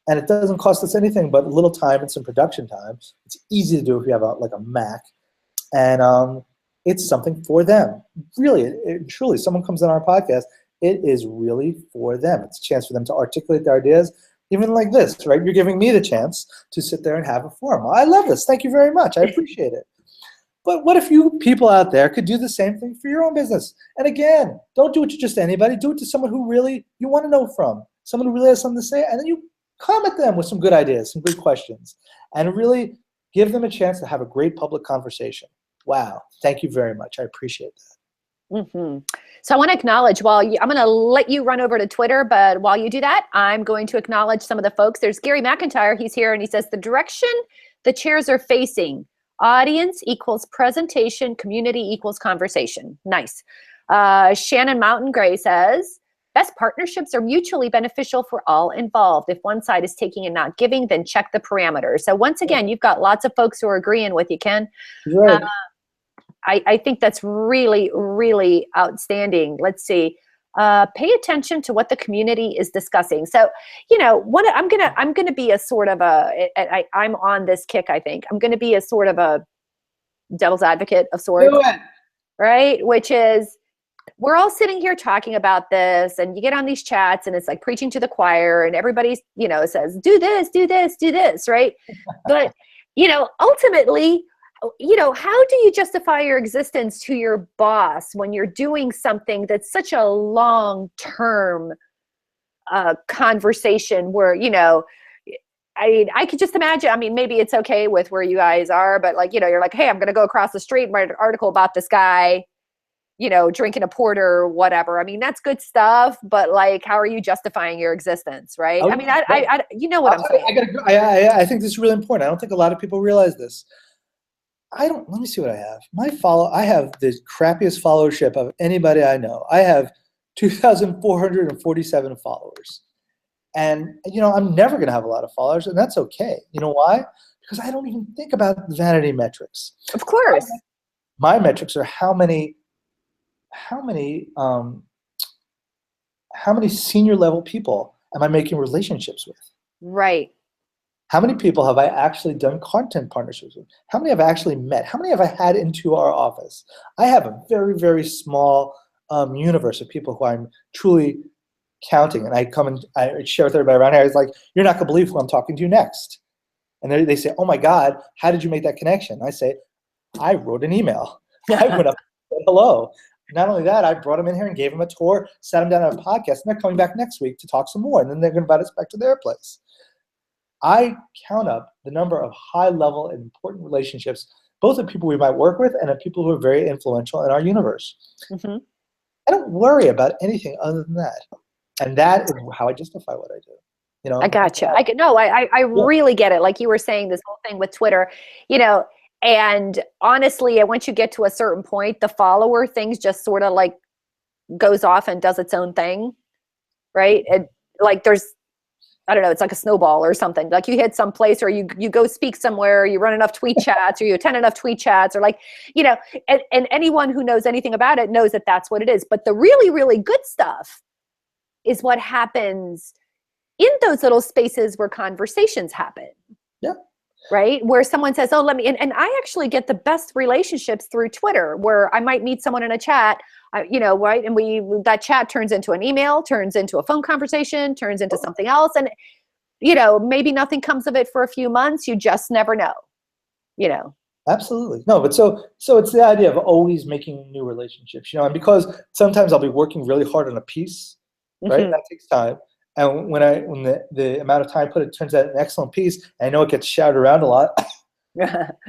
And it doesn't cost us anything but a little time and some production time. It's easy to do if you have a Mac, and it's something for them. Really, truly, someone comes on our podcast, it is really for them. It's a chance for them to articulate their ideas, even like this, right? You're giving me the chance to sit there and have a forum. I love this. Thank you very much. I appreciate it. But what if you people out there could do the same thing for your own business? And again, don't do it to just anybody. Do it to someone who really you want to know from, someone who really has something to say, and then you come at them with some good ideas, some good questions, and really give them a chance to have a great public conversation. Wow. Thank you very much. I appreciate that. Mm-hmm. So I want to acknowledge, I'm going to let you run over to Twitter, but while you do that, I'm going to acknowledge some of the folks. There's Gary McIntyre. He's here and he says, the direction the chairs are facing, audience equals presentation, community equals conversation. Nice. Shannon Mountain Gray says, best partnerships are mutually beneficial for all involved. If one side is taking and not giving, then check the parameters. So once again, you've got lots of folks who are agreeing with you, Ken. Right. I think that's really, really outstanding. Let's see. Pay attention to what the community is discussing. So, I'm gonna be a sort of I'm on this kick. I think I'm gonna be a sort of a devil's advocate of sorts, right? Which is, we're all sitting here talking about this, and you get on these chats, and it's like preaching to the choir, and everybody, says, do this, do this, do this, right? But ultimately, how do you justify your existence to your boss when you're doing something that's such a long-term conversation where, I could just imagine, maybe it's okay with where you guys are, but you're like, hey, I'm going to go across the street and write an article about this guy, drinking a porter or whatever. That's good stuff, but how are you justifying your existence, right? I you know what I'm saying. I think this is really important. I don't think a lot of people realize this. Let me see what I have. I have the crappiest followership of anybody I know. I have 2,447 followers. And, I'm never going to have a lot of followers, and that's okay. You know why? Because I don't even think about vanity metrics. Of course. My metrics are how many senior level people am I making relationships with? Right. How many people have I actually done content partnerships with? How many have I actually met? How many have I had into our office? I have a very, very small universe of people who I'm truly counting. And I come and I share with everybody around here. It's like, you're not going to believe who I'm talking to next. And they say, oh my God, how did you make that connection? I say, I wrote an email. I went up and said hello. Not only that, I brought them in here and gave them a tour, sat them down on a podcast, and they're coming back next week to talk some more. And then they're going to invite us back to their place. I count up the number of high-level and important relationships, both of people we might work with and of people who are very influential in our universe. Mm-hmm. I don't worry about anything other than that. And that is how I justify what I do. I gotcha. I really get it. Like you were saying, this whole thing with Twitter, and honestly, once you get to a certain point, the follower things just sort of goes off and does its own thing, right? And there's, I don't know, it's like a snowball or something. Like you hit some place, or you go speak somewhere, or you run enough tweet chats, or you attend enough tweet chats, or and anyone who knows anything about it knows that that's what it is. But the really, really good stuff is what happens in those little spaces where conversations happen. Yeah. Right? Where someone says, oh, let me, and I actually get the best relationships through Twitter, where I might meet someone in a chat, right? And that chat turns into an email, turns into a phone conversation, turns into something else. And, maybe nothing comes of it for a few months. You just never know, Absolutely. No, but so it's the idea of always making new relationships, and because sometimes I'll be working really hard on a piece, right? Mm-hmm. That takes time. And when the amount of time put, it turns out an excellent piece, and I know it gets shouted around a lot.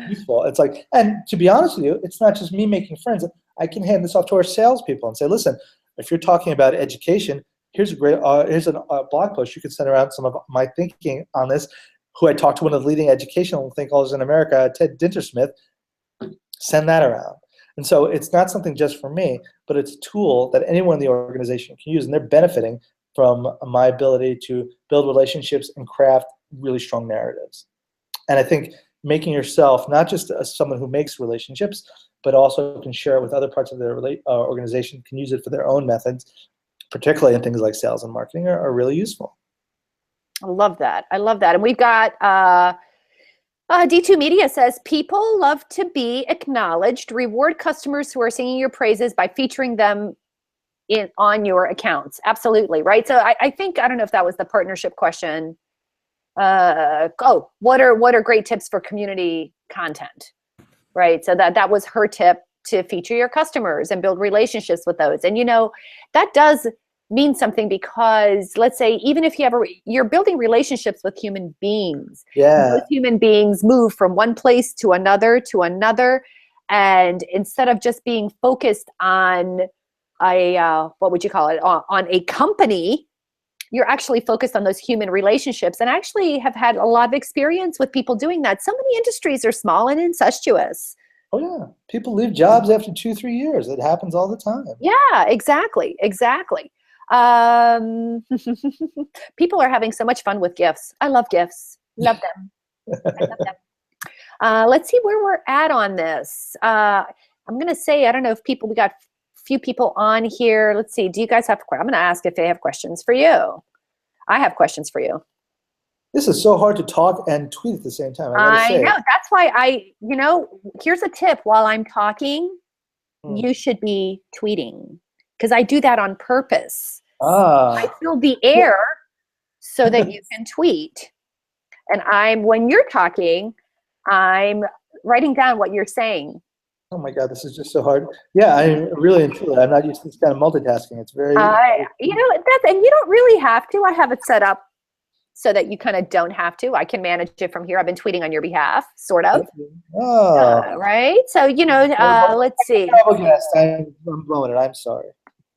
Useful. It's like, and to be honest with you, it's not just me making friends. I can hand this off to our salespeople and say, listen, if you're talking about education, here's a blog post you can send around some of my thinking on this. Who I talked to, one of the leading educational thinkers in America, Ted Dintersmith. Send that around. And so it's not something just for me, but it's a tool that anyone in the organization can use, and they're benefiting from my ability to build relationships and craft really strong narratives. And I think making yourself not just someone who makes relationships, but also can share it with other parts of their organization, can use it for their own methods, particularly in things like sales and marketing, are really useful. I love that. And we've got D2 Media says, people love to be acknowledged. Reward customers who are singing your praises by featuring them on your accounts. Absolutely. Right. So I think, I don't know if that was the partnership question. What are great tips for community content? Right. So that was her tip, to feature your customers and build relationships with those. And, that does mean something, because let's say, even if you're building relationships with human beings, those human beings move from one place to another. And instead of just being focused on what would you call it, on a company, you're actually focused on those human relationships, and actually have had a lot of experience with people doing that. So many industries are small and incestuous. Oh yeah, people leave jobs after 2-3 years. It happens all the time. Yeah, exactly. People are having so much fun with GIFs. I love GIFs. Love them. I love them. Let's see where we're at on this. I'm going to say, I don't know if we got a few people on here. Let's see. Do you guys have, I'm going to ask if they have questions for you. I have questions for you. This is so hard to talk and tweet at the same time. I know. That's why here's a tip. While I'm talking, you should be tweeting, because I do that on purpose. I fill the air so that you can tweet. And when you're talking, I'm writing down what you're saying. Oh my God, this is just so hard. Yeah, I'm really into it. I'm not used to this kind of multitasking. It's very. And you don't really have to. I have it set up so that you kind of don't have to. I can manage it from here. I've been tweeting on your behalf, sort of. Right? So, let's see. I'm blowing it. I'm sorry.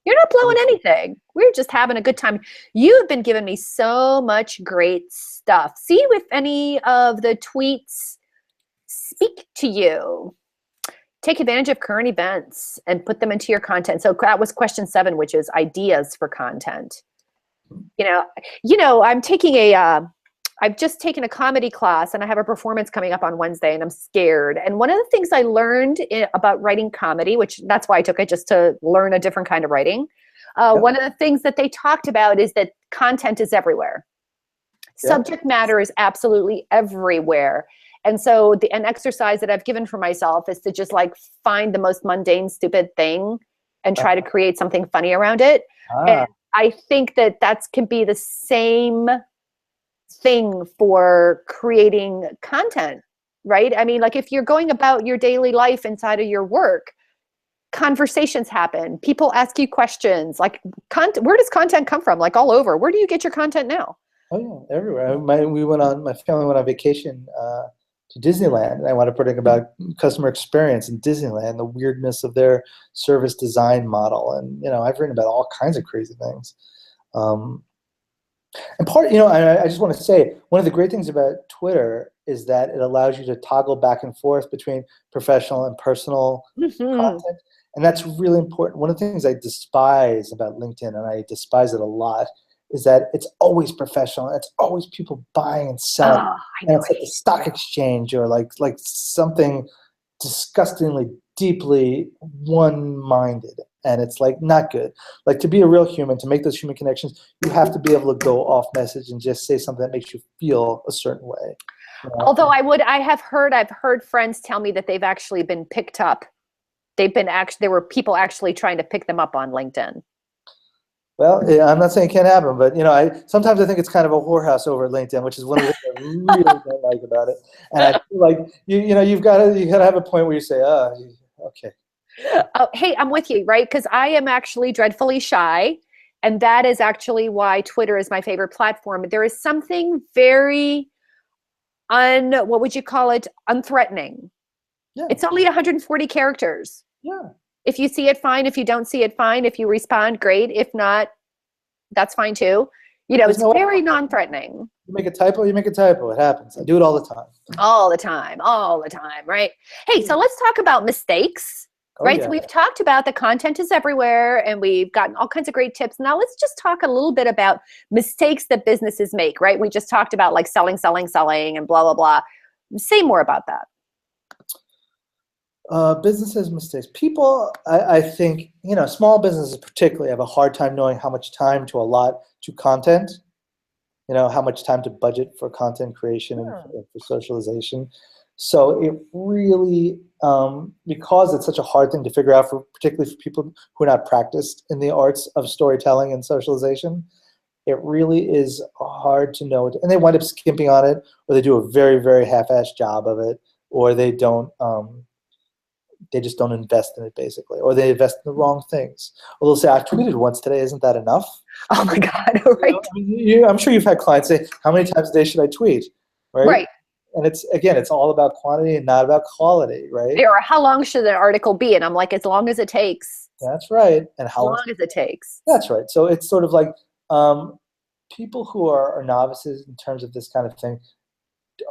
You're not blowing anything. We're just having a good time. You have been giving me so much great stuff. See if any of the tweets speak to you. Take advantage of current events and put them into your content. So that was question 7, which is ideas for content. I've just taken a comedy class, and I have a performance coming up on Wednesday, and I'm scared. And one of the things I learned about writing comedy, which that's why I took it, just to learn a different kind of writing. One of the things that they talked about is that content is everywhere. Subject matter is absolutely everywhere. And so an exercise that I've given for myself is to just find the most mundane, stupid thing and try to create something funny around it. And I think that can be the same thing for creating content, right? I mean, if you're going about your daily life inside of your work, conversations happen. People ask you questions. Where does content come from? All over. Where do you get your content now? Oh yeah, everywhere. My family went on vacation to Disneyland, and I want to put it about customer experience in Disneyland, the weirdness of their service design model, and I've written about all kinds of crazy things. And I just want to say, one of the great things about Twitter is that it allows you to toggle back and forth between professional and personal content, and that's really important. One of the things I despise about LinkedIn, and I despise it a lot, is that it's always professional. It's always people buying and selling. And it's like a stock exchange, or like something disgustingly, deeply one-minded. and it's like not good. Like to be a real human, to make those human connections, you have to be able to go off message and just say something that makes you feel a certain way. Although I've heard friends tell me that they've actually been picked up. There were people actually trying to pick them up on LinkedIn. Well, yeah, I'm not saying it can't happen, but sometimes I think it's kind of a whorehouse over at LinkedIn, which is one of the things I really don't like about it. And I feel like you've got to have a point where you say, okay. Oh, hey, I'm with you, right? Because I am actually dreadfully shy, and that is actually why Twitter is my favorite platform. There is something very what would you call it? Unthreatening. Yeah. It's only 140 characters. Yeah. If you see it, fine. If you don't see it, fine. If you respond, great. If not, that's fine too. It's very non-threatening. You make a typo, It happens. I do it all the time. All the time, right? Hey, so let's talk about mistakes, right? Yeah. So we've talked about the content is everywhere, and we've gotten all kinds of great tips. Now let's just talk a little bit about mistakes that businesses make, right? We just talked about like selling, and blah, blah, blah. Say more about that. Businesses mistakes. People, I think, small businesses particularly have a hard time knowing how much time to allot to content, how much time to budget for content creation and for socialization. So it really, because it's such a hard thing to figure out, particularly for people who are not practiced in the arts of storytelling and socialization, it really is hard to know. And they wind up skimping on it, or they do a very, very half-assed job of it, or they don't. They just don't invest in it, basically, or they invest in the wrong things. Or they'll say, "I've tweeted once today. Isn't that enough?" Oh my God! Right. I'm sure you've had clients say, "How many times a day should I tweet?" Right. And it's all about quantity and not about quality, right? Or how long should an article be? And I'm like, as long as it takes. That's right. And how long as it takes. That's right. So it's sort of like people who are novices in terms of this kind of thing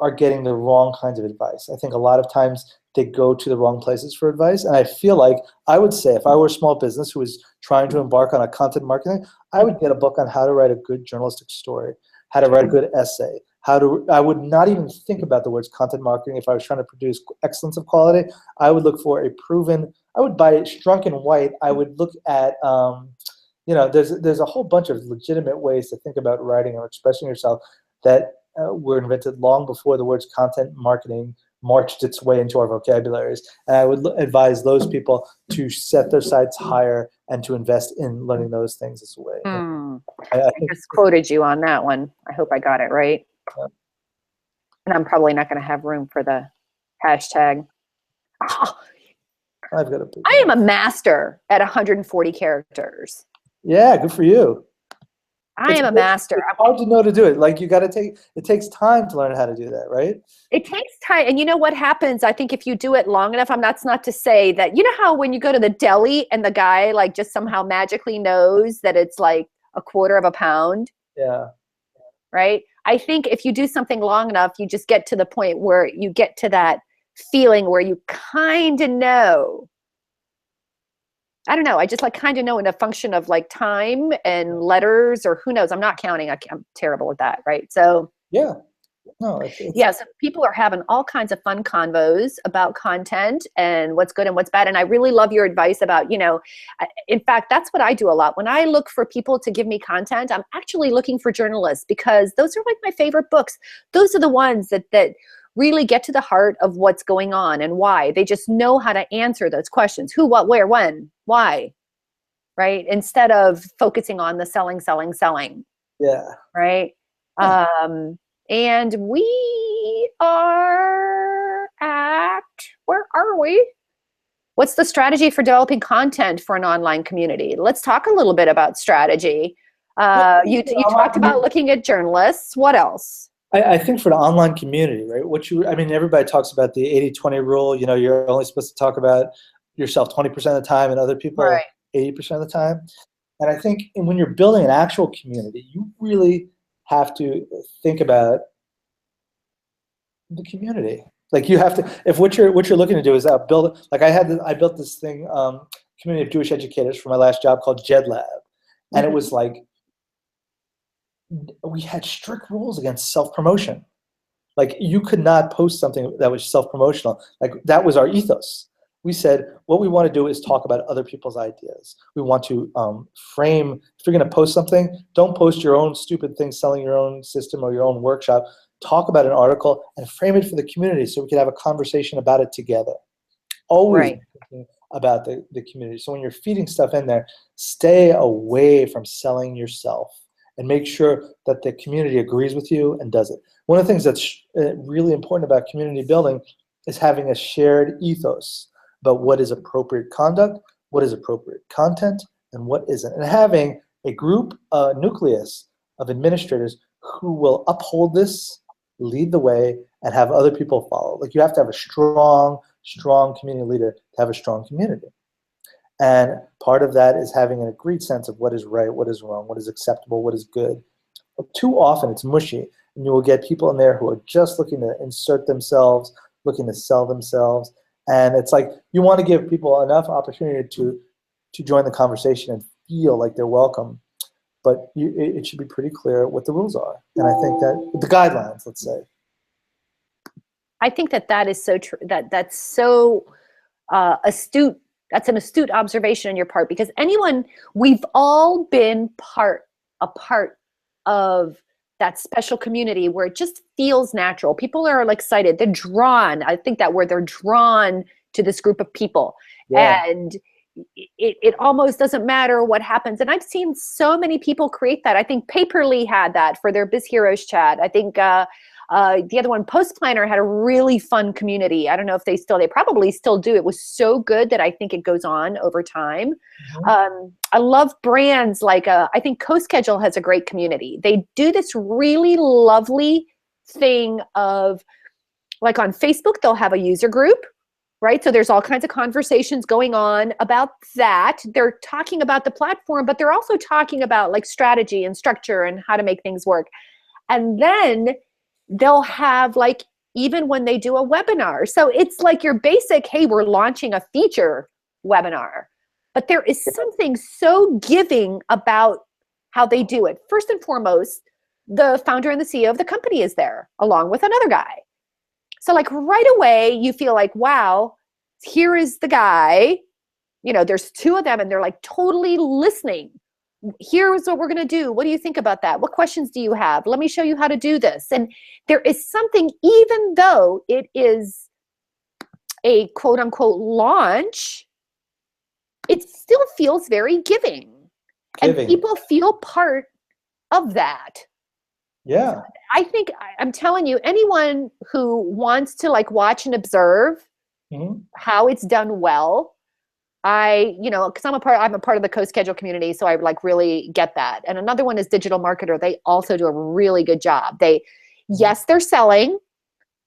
are getting the wrong kinds of advice. I think a lot of times they go to the wrong places for advice. And I feel like I would say if I were a small business who was trying to embark on a content marketing, I would get a book on how to write a good journalistic story, how to write a good essay, I would not even think about the words content marketing if I was trying to produce excellence of quality. I would look for a proven, I would buy Strunk and White. I would look at, there's a whole bunch of legitimate ways to think about writing or expressing yourself that were invented long before the words content marketing marched its way into our vocabularies. And I would advise those people to set their sights higher and to invest in learning those things as well. I just quoted you on that one. I hope I got it right. Yeah. And I'm probably not going to have room for the hashtag. Oh, I am a master at 140 characters. Yeah, good for you. I am a master. It's hard to know to do it. Like it takes time to learn how to do that, right? It takes time. And you know what happens? I think if you do it long enough, that's not to say that, you know how when you go to the deli and the guy like just somehow magically knows that it's like a quarter of a pound? Yeah. Right? I think if you do something long enough, you just get to the point where you get to that feeling where you kind of know. I don't know. I just like kind of know in a function of like time and letters or who knows. I'm not counting. I'm terrible at that. Right. So yeah. No, yeah. So people are having all kinds of fun convos about content and what's good and what's bad. And I really love your advice about, in fact, that's what I do a lot. When I look for people to give me content, I'm actually looking for journalists because those are like my favorite books. Those are the ones that really get to the heart of what's going on and why. They just know how to answer those questions. Who, what, where, when, why, right? Instead of focusing on the selling. Yeah. Right. And we are at, where are we? What's the strategy for developing content for an online community? Let's talk a little bit about strategy. You talked about looking at journalists. What else? I think for the online community, right? Everybody talks about the 80-20 rule. You're only supposed to talk about yourself 20% of the time and other people 80% of the time. And I think when you're building an actual community, you really have to think about the community. Like you have to, if what you're looking to do is build, like I built this thing, community of Jewish educators for my last job called JEDLab. And it was like, we had strict rules against self-promotion. Like you could not post something that was self-promotional. Like that was our ethos. we said what we want to do is talk about other people's ideas. We want to frame, if you're going to post something, don't post your own stupid thing selling your own system or your own workshop. Talk about an article and frame it for the community so we can have a conversation about it together. Always Right. thinking about the community. So when you're feeding stuff in there, stay away from selling yourself and make sure that the community agrees with you and does it. One of the things that's really important about community building is having a shared ethos about what is appropriate conduct, what is appropriate content, and what isn't. And having a group, a nucleus of administrators who will uphold this, lead the way, and have other people follow. Like, you have to have a strong community leader to have a strong community. And part of that is having an agreed sense of what is right, what is wrong, what is acceptable, what is good. But too often it's mushy, and you will get people in there who are just looking to insert themselves, looking to sell themselves. And it's like, you want to give people enough opportunity to join the conversation and feel like they're welcome. But it should be pretty clear what the rules are. And I think that the guidelines, let's say. I think that is so true. That's so astute. That's an astute observation on your part, because we've all been a part of that special community where it just feels natural. People are like excited. They're drawn. I think that word, they're drawn to this group of people. Yeah. And it almost doesn't matter what happens. And I've seen so many people create that. I think Paperly had that for their Biz Heroes chat. I think the other one, Post Planner, had a really fun community. I don't know if they probably still do. It was so good that I think it goes on over time. Mm-hmm. I love brands like, I think CoSchedule has a great community. They do this really lovely thing of, like, on Facebook, they'll have a user group, right? So there's all kinds of conversations going on about that. They're talking about the platform, but they're also talking about like strategy and structure and how to make things work. And then they'll have, like, even when they do a webinar. So it's like your basic, hey, we're launching a feature webinar. But there is something so giving about how they do it. First and foremost, the founder and the CEO of the company is there along with another guy. So, like, right away, you feel like, wow, here is the guy. You know, there's two of them and they're like totally listening. Here's what we're going to do. What do you think about that? What questions do you have? Let me show you how to do this. And there is something, even though it is a quote unquote launch, it still feels very giving. And people feel part of that. Yeah. I think, I'm telling you, anyone who wants to, like, watch and observe how it's done well, because I'm a part of the CoSchedule community, so I like really get that. And another one is Digital Marketer. They also do a really good job. Yes, they're selling,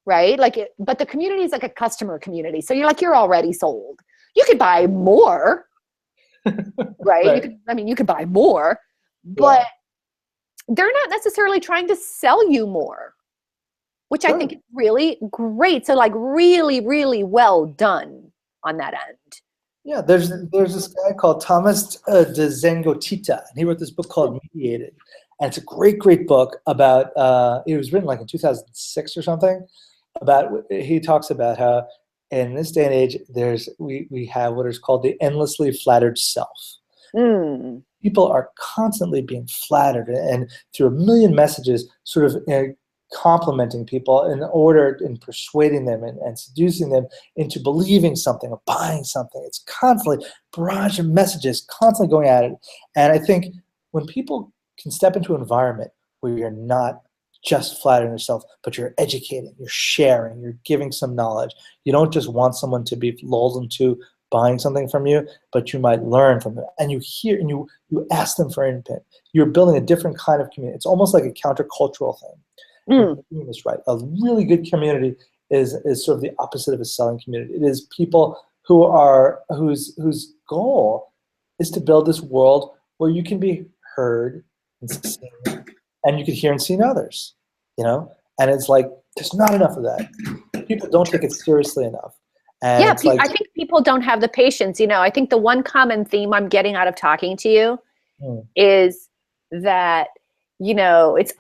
right? But the community is like a customer community. So you're already sold. You could buy more, right? You could buy more, but they're not necessarily trying to sell you more, which I think is really great. So, like, really, really well done on that end. Yeah, there's this guy called Thomas de Zengotita, and he wrote this book called Mediated. And it's a great, great book about, it was written like in 2006 or something, he talks about how in this day and age, we have what is called the endlessly flattered self. People are constantly being flattered, and through a million messages, sort of complimenting people in persuading them and seducing them into believing something or buying something. It's constantly barrage of messages, constantly going at it. And I think when people can step into an environment where you're not just flattering yourself, but you're educating, you're sharing, you're giving some knowledge. You don't just want someone to be lulled into buying something from you, but you might learn from them. And you hear and you ask them for input. You're building a different kind of community. It's almost like a countercultural thing. Doing this right. A really good community is sort of the opposite of a selling community. It is people whose goal is to build this world where you can be heard and seen, and you can hear and see others. And it's like there's not enough of that. People don't take it seriously enough. And I think people don't have the patience. I think the one common theme I'm getting out of talking to you is that, it's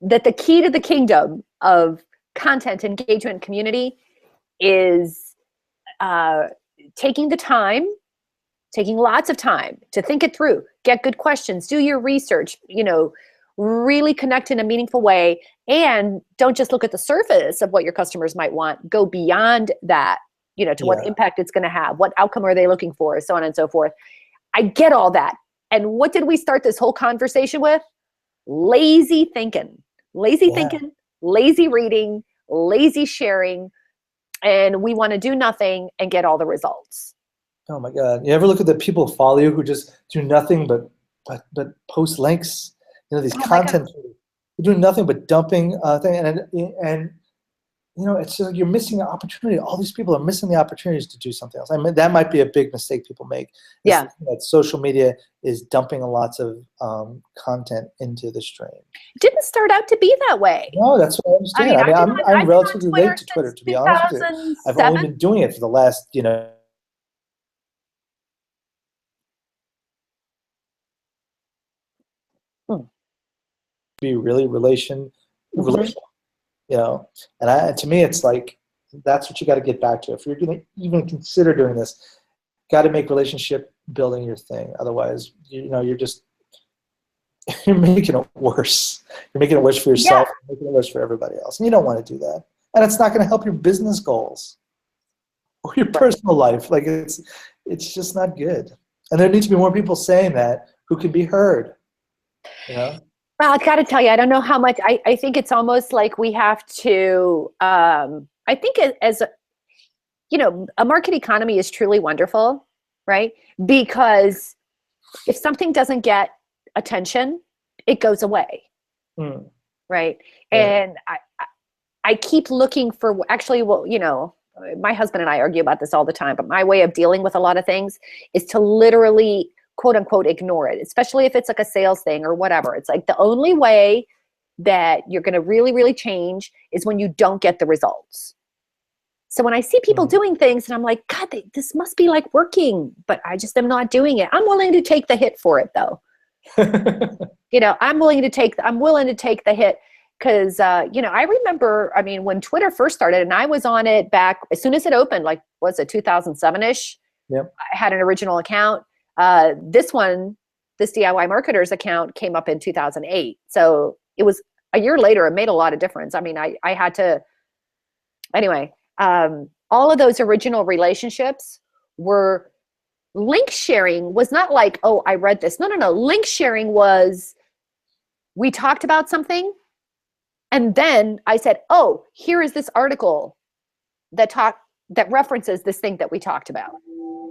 that the key to the kingdom of content engagement community is taking the time, taking lots of time to think it through, get good questions, do your research, really connect in a meaningful way, and don't just look at the surface of what your customers might want. Go beyond that, to what impact it's going to have, what outcome are they looking for, so on and so forth. I get all that. And what did we start this whole conversation with? Lazy thinking, lazy reading, lazy sharing, and we want to do nothing and get all the results. Oh my God! You ever look at the people who follow you who just do nothing but post links? These content you're doing nothing but dumping thing, and it's just like you're missing an opportunity. All these people are missing the opportunities to do something else. I mean, that might be a big mistake people make. Yeah, that social media is dumping lots of content into the stream. It didn't start out to be that way. No, that's what I understand. I'm relatively late to Twitter, to be honest with you. I've only been doing it for the last, be really relational, and to me, it's like, that's what you got to get back to. If you're going to even consider doing this, got to make relationship building your thing. Otherwise, you're making it worse. You're making it worse for yourself, you're making it worse for everybody else. And you don't want to do that. And it's not going to help your business goals or your personal life. Like, it's just not good. And there needs to be more people saying that who can be heard. Well, I've got to tell you, I don't know how much, I think it's almost like we have to, I think as a market economy is truly wonderful, right? Because if something doesn't get attention, it goes away, right? And I keep looking for, actually, my husband and I argue about this all the time, but my way of dealing with a lot of things is to literally, quote unquote, ignore it, especially if it's like a sales thing or whatever. It's like the only way that you're going to really, really change is when you don't get the results. So when I see people doing things and I'm like, God, this must be like working, but I just am not doing it. I'm willing to take the hit for it though. I'm willing to take the hit because, I remember, when Twitter first started and I was on it back as soon as it opened, like, was it 2007-ish? Yep. I had an original account. This DIY Marketers account came up in 2008. So it was a year later. It made a lot of difference. I had to, anyway, all of those original relationships were, link sharing was not like, oh, I read this. No. Link sharing was, we talked about something and then I said, oh, here is this article that references this thing that we talked about.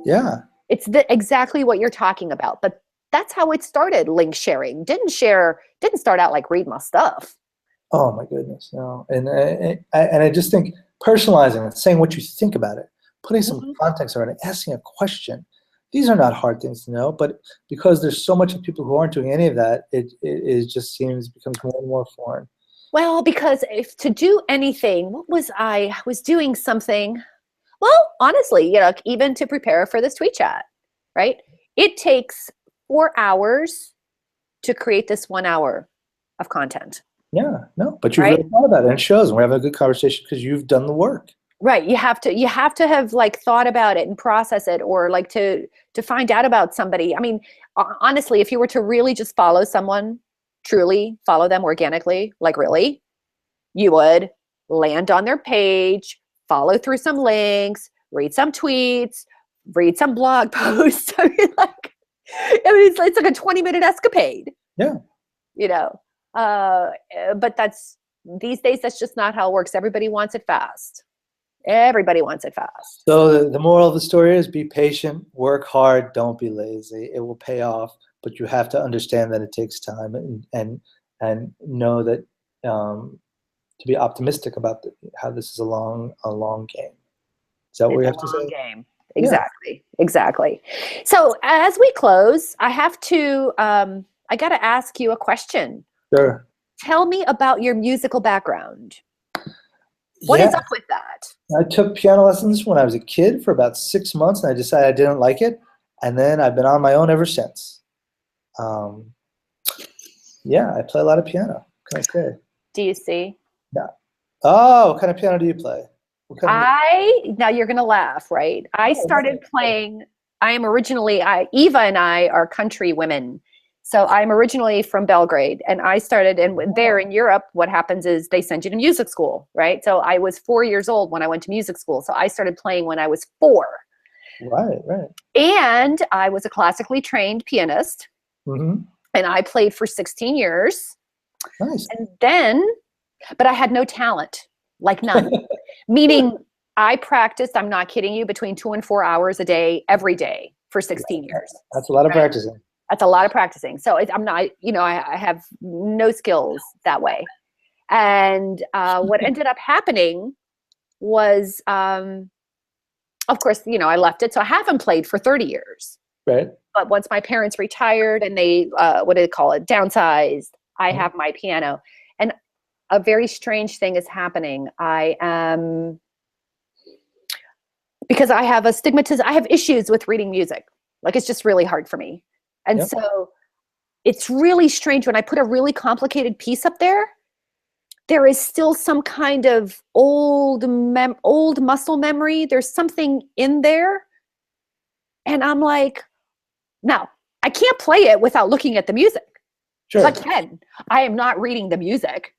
Yeah. It's exactly what you're talking about, but that's how it started. Link sharing didn't start out like read my stuff. Oh my goodness, no. And I just think personalizing it, saying what you think about it, putting some context around it, asking a question. These are not hard things to know, but because there's so much of people who aren't doing any of that, it becomes more and more foreign. Well, because if to do anything, I was doing something. Well, honestly, even to prepare for this tweet chat, right? It takes 4 hours to create this 1 hour of content. Yeah, no, but you've really thought about it, and it shows. And we're having a good conversation because you've done the work. Right. You have to have like thought about it and process it, or like to find out about somebody. Honestly, if you were to really just follow someone, truly follow them organically, like really, you would land on their page, follow through some links, read some tweets, read some blog posts. It's like a 20-minute escapade. Yeah. But these days, that's just not how it works. Everybody wants it fast. Everybody wants it fast. So the moral of the story is be patient, work hard, don't be lazy. It will pay off, but you have to understand that it takes time and know that to be optimistic about how this is a long game. Is that what we have to say? Game. Exactly. So as we close, I have to, I got to ask you a question. Sure. Tell me about your musical background. What is up with that? I took piano lessons when I was a kid for about 6 months, and I decided I didn't like it. And then I've been on my own ever since. I play a lot of piano. What can I say? Do you see? No. Oh, what kind of piano do you play? What kind of, Now you're going to laugh, right? I started playing, Eva and I are country women. So I'm originally from Belgrade, and I started, and there in Europe, what happens is they send you to music school, right? So I was 4 years old when I went to music school. So I started playing when I was 4. Right, right. And I was a classically trained pianist, Mm-hmm. and I played for 16 years. Nice. And then, but I had no talent, like none. Meaning I practiced, I'm not kidding you, between 2 and 4 hours a day, every day for 16 years. That's a lot of Right? practicing. That's a lot of practicing. So I'm not, I have no skills that way. And what ended up happening was, of course, I left it. So I haven't played for 30 years. Right. But once my parents retired and they, what do they call it, downsized, I Mhm. have my piano. And a very strange thing is happening. I am, because I have I have issues with reading music. Like, it's just really hard for me. And Yep. so it's really strange when I put a really complicated piece up there, there is still some kind of old muscle memory. There's something in there. And I'm like, no, I can't play it without looking at the music. Sure. But Ken, I am not reading the music.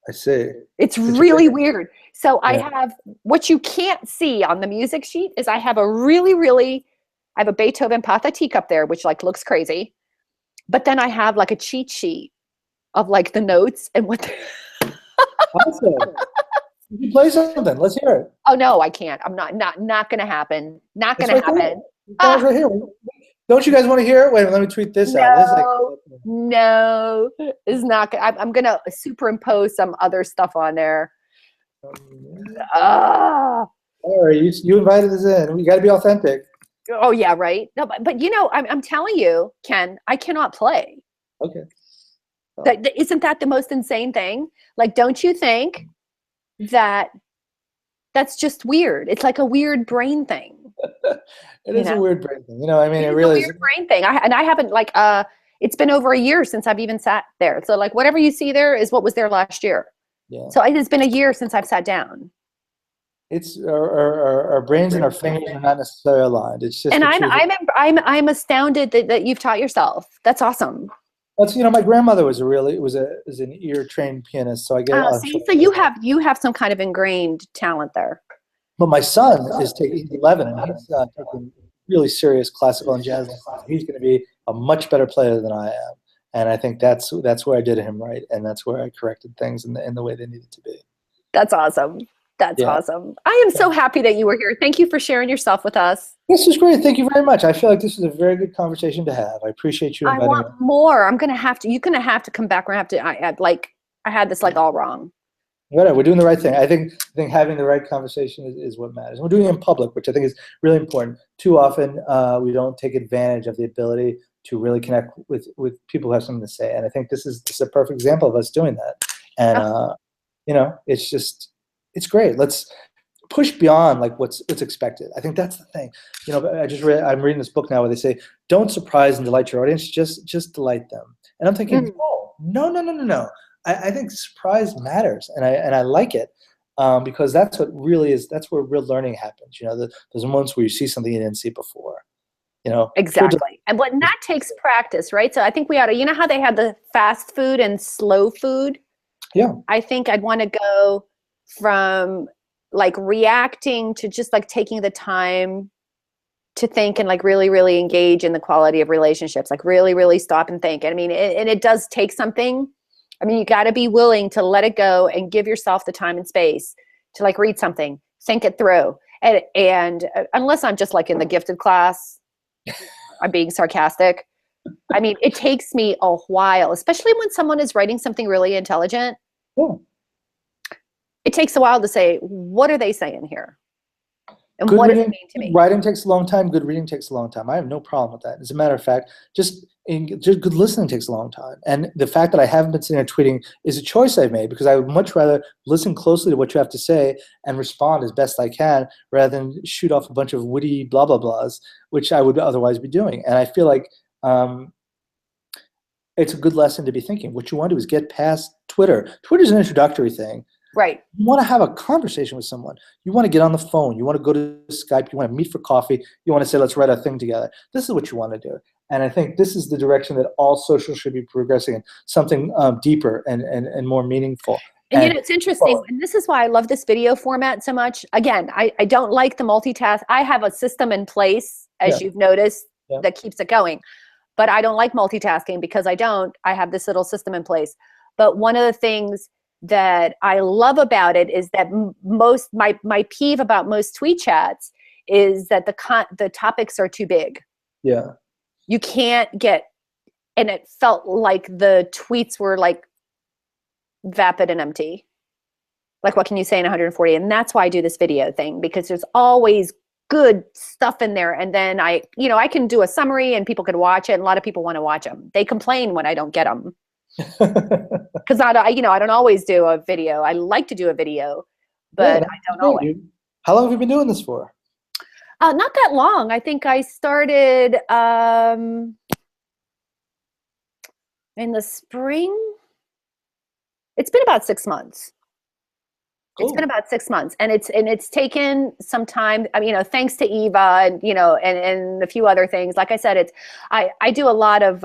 I see. It's really Interesting. weird. So I Yeah. have, what you can't see on the music sheet is I have I have a Beethoven Pathetique up there, which like looks crazy. But then I have like a cheat sheet of like the notes and what. Awesome. You can play something. Let's hear it. Oh no, I can't. I'm not going to happen. Not going It's to right there. happen. It's right here. Don't you guys want to hear it? Wait, let me tweet this out. This is like, No, it's not. I'm going to superimpose some other stuff on there. Ah. all right, you invited us in. We got to be authentic. Oh yeah, right. No, but I'm telling you, Ken, I cannot play. Okay. Isn't that the most insane thing? Like, don't you think that that's just weird? It's like a weird brain thing. It is a weird brain thing. I mean, it It's really a weird is. brain thing. I haven't like it's been over a year since I've even sat there. So like whatever you see there is what was there last year. Yeah. So it has been a year since I've sat down. It's our brains and our fingers are not necessarily aligned. It's just. And the truth. I'm astounded that you've taught yourself. That's awesome. That's my grandmother was an ear trained pianist, so I get. See, so you have some kind of ingrained talent there. But my son he's 11 and he's taking really serious classical and jazz lessons. He's going to be a much better player than I am, and I think that's where I did him right, and that's where I corrected things in the way they needed to be. That's awesome. That's awesome. I am so happy that you were here. Thank you for sharing yourself with us. This is great. Thank you very much. I feel like this is a very good conversation to have. I appreciate you inviting me. I want more. You're going to have to come back. We're going to have to, I had this like all wrong. Whatever. We're doing the right thing. I think having the right conversation is what matters. We're doing it in public, which I think is really important. Too often, we don't take advantage of the ability to really connect with people who have something to say. And I think this is a perfect example of us doing that. And, it's great. Let's push beyond like what's expected. I think that's the thing. I'm reading this book now where they say, don't surprise and delight your audience, just delight them. And I'm thinking, no. I think surprise matters, and I like it because that's what really is. That's where real learning happens. Those moments where you see something you didn't see before. Exactly. And that takes practice, right? So I think we ought to. You know how they had the fast food and slow food? Yeah. I think I'd want to go from like reacting to just like taking the time to think and like really, really engage in the quality of relationships. Like really, really stop and think. I mean, and it does take something. I mean, you got to be willing to let it go and give yourself the time and space to like read something, think it through. And unless I'm just like in the gifted class, I'm being sarcastic. I mean, it takes me a while, especially when someone is writing something really intelligent. Yeah. It takes a while to say, what are they saying here? And Good what does reading, it mean to me? Writing takes a long time. Good reading takes a long time. I have no problem with that. As a matter of fact, just good listening takes a long time. And the fact that I haven't been sitting there tweeting is a choice I've made because I would much rather listen closely to what you have to say and respond as best I can rather than shoot off a bunch of witty blah, blah, blahs, which I would otherwise be doing. And I feel like it's a good lesson to be thinking. What you want to do is get past Twitter. Twitter's an introductory thing. Right. You want to have a conversation with someone. You want to get on the phone. You want to go to Skype. You want to meet for coffee. You want to say, let's write a thing together. This is what you want to do. And I think this is the direction that all social should be progressing in, something deeper and more meaningful. And you know, it's interesting, and this is why I love this video format so much. Again, I don't like the multitask. I have a system in place, as you've noticed, that keeps it going. But I don't like multitasking because I have this little system in place. But one of the things that I love about it is that my peeve about most tweet chats is that the topics are too big. Yeah. You can't get, and it felt like the tweets were like vapid and empty. Like, what can you say in 140? And that's why I do this video thing, because there's always good stuff in there. And then I can do a summary and people could watch it. And a lot of people want to watch them. They complain when I don't get them. Because I don't always do a video. I like to do a video, but I don't always. How long have you been doing this for? Not that long. I think I started in the spring. It's been about 6 months. Cool. It's been about 6 months, and it's taken some time. I mean, thanks to Eva and and a few other things. Like I said, I do a lot of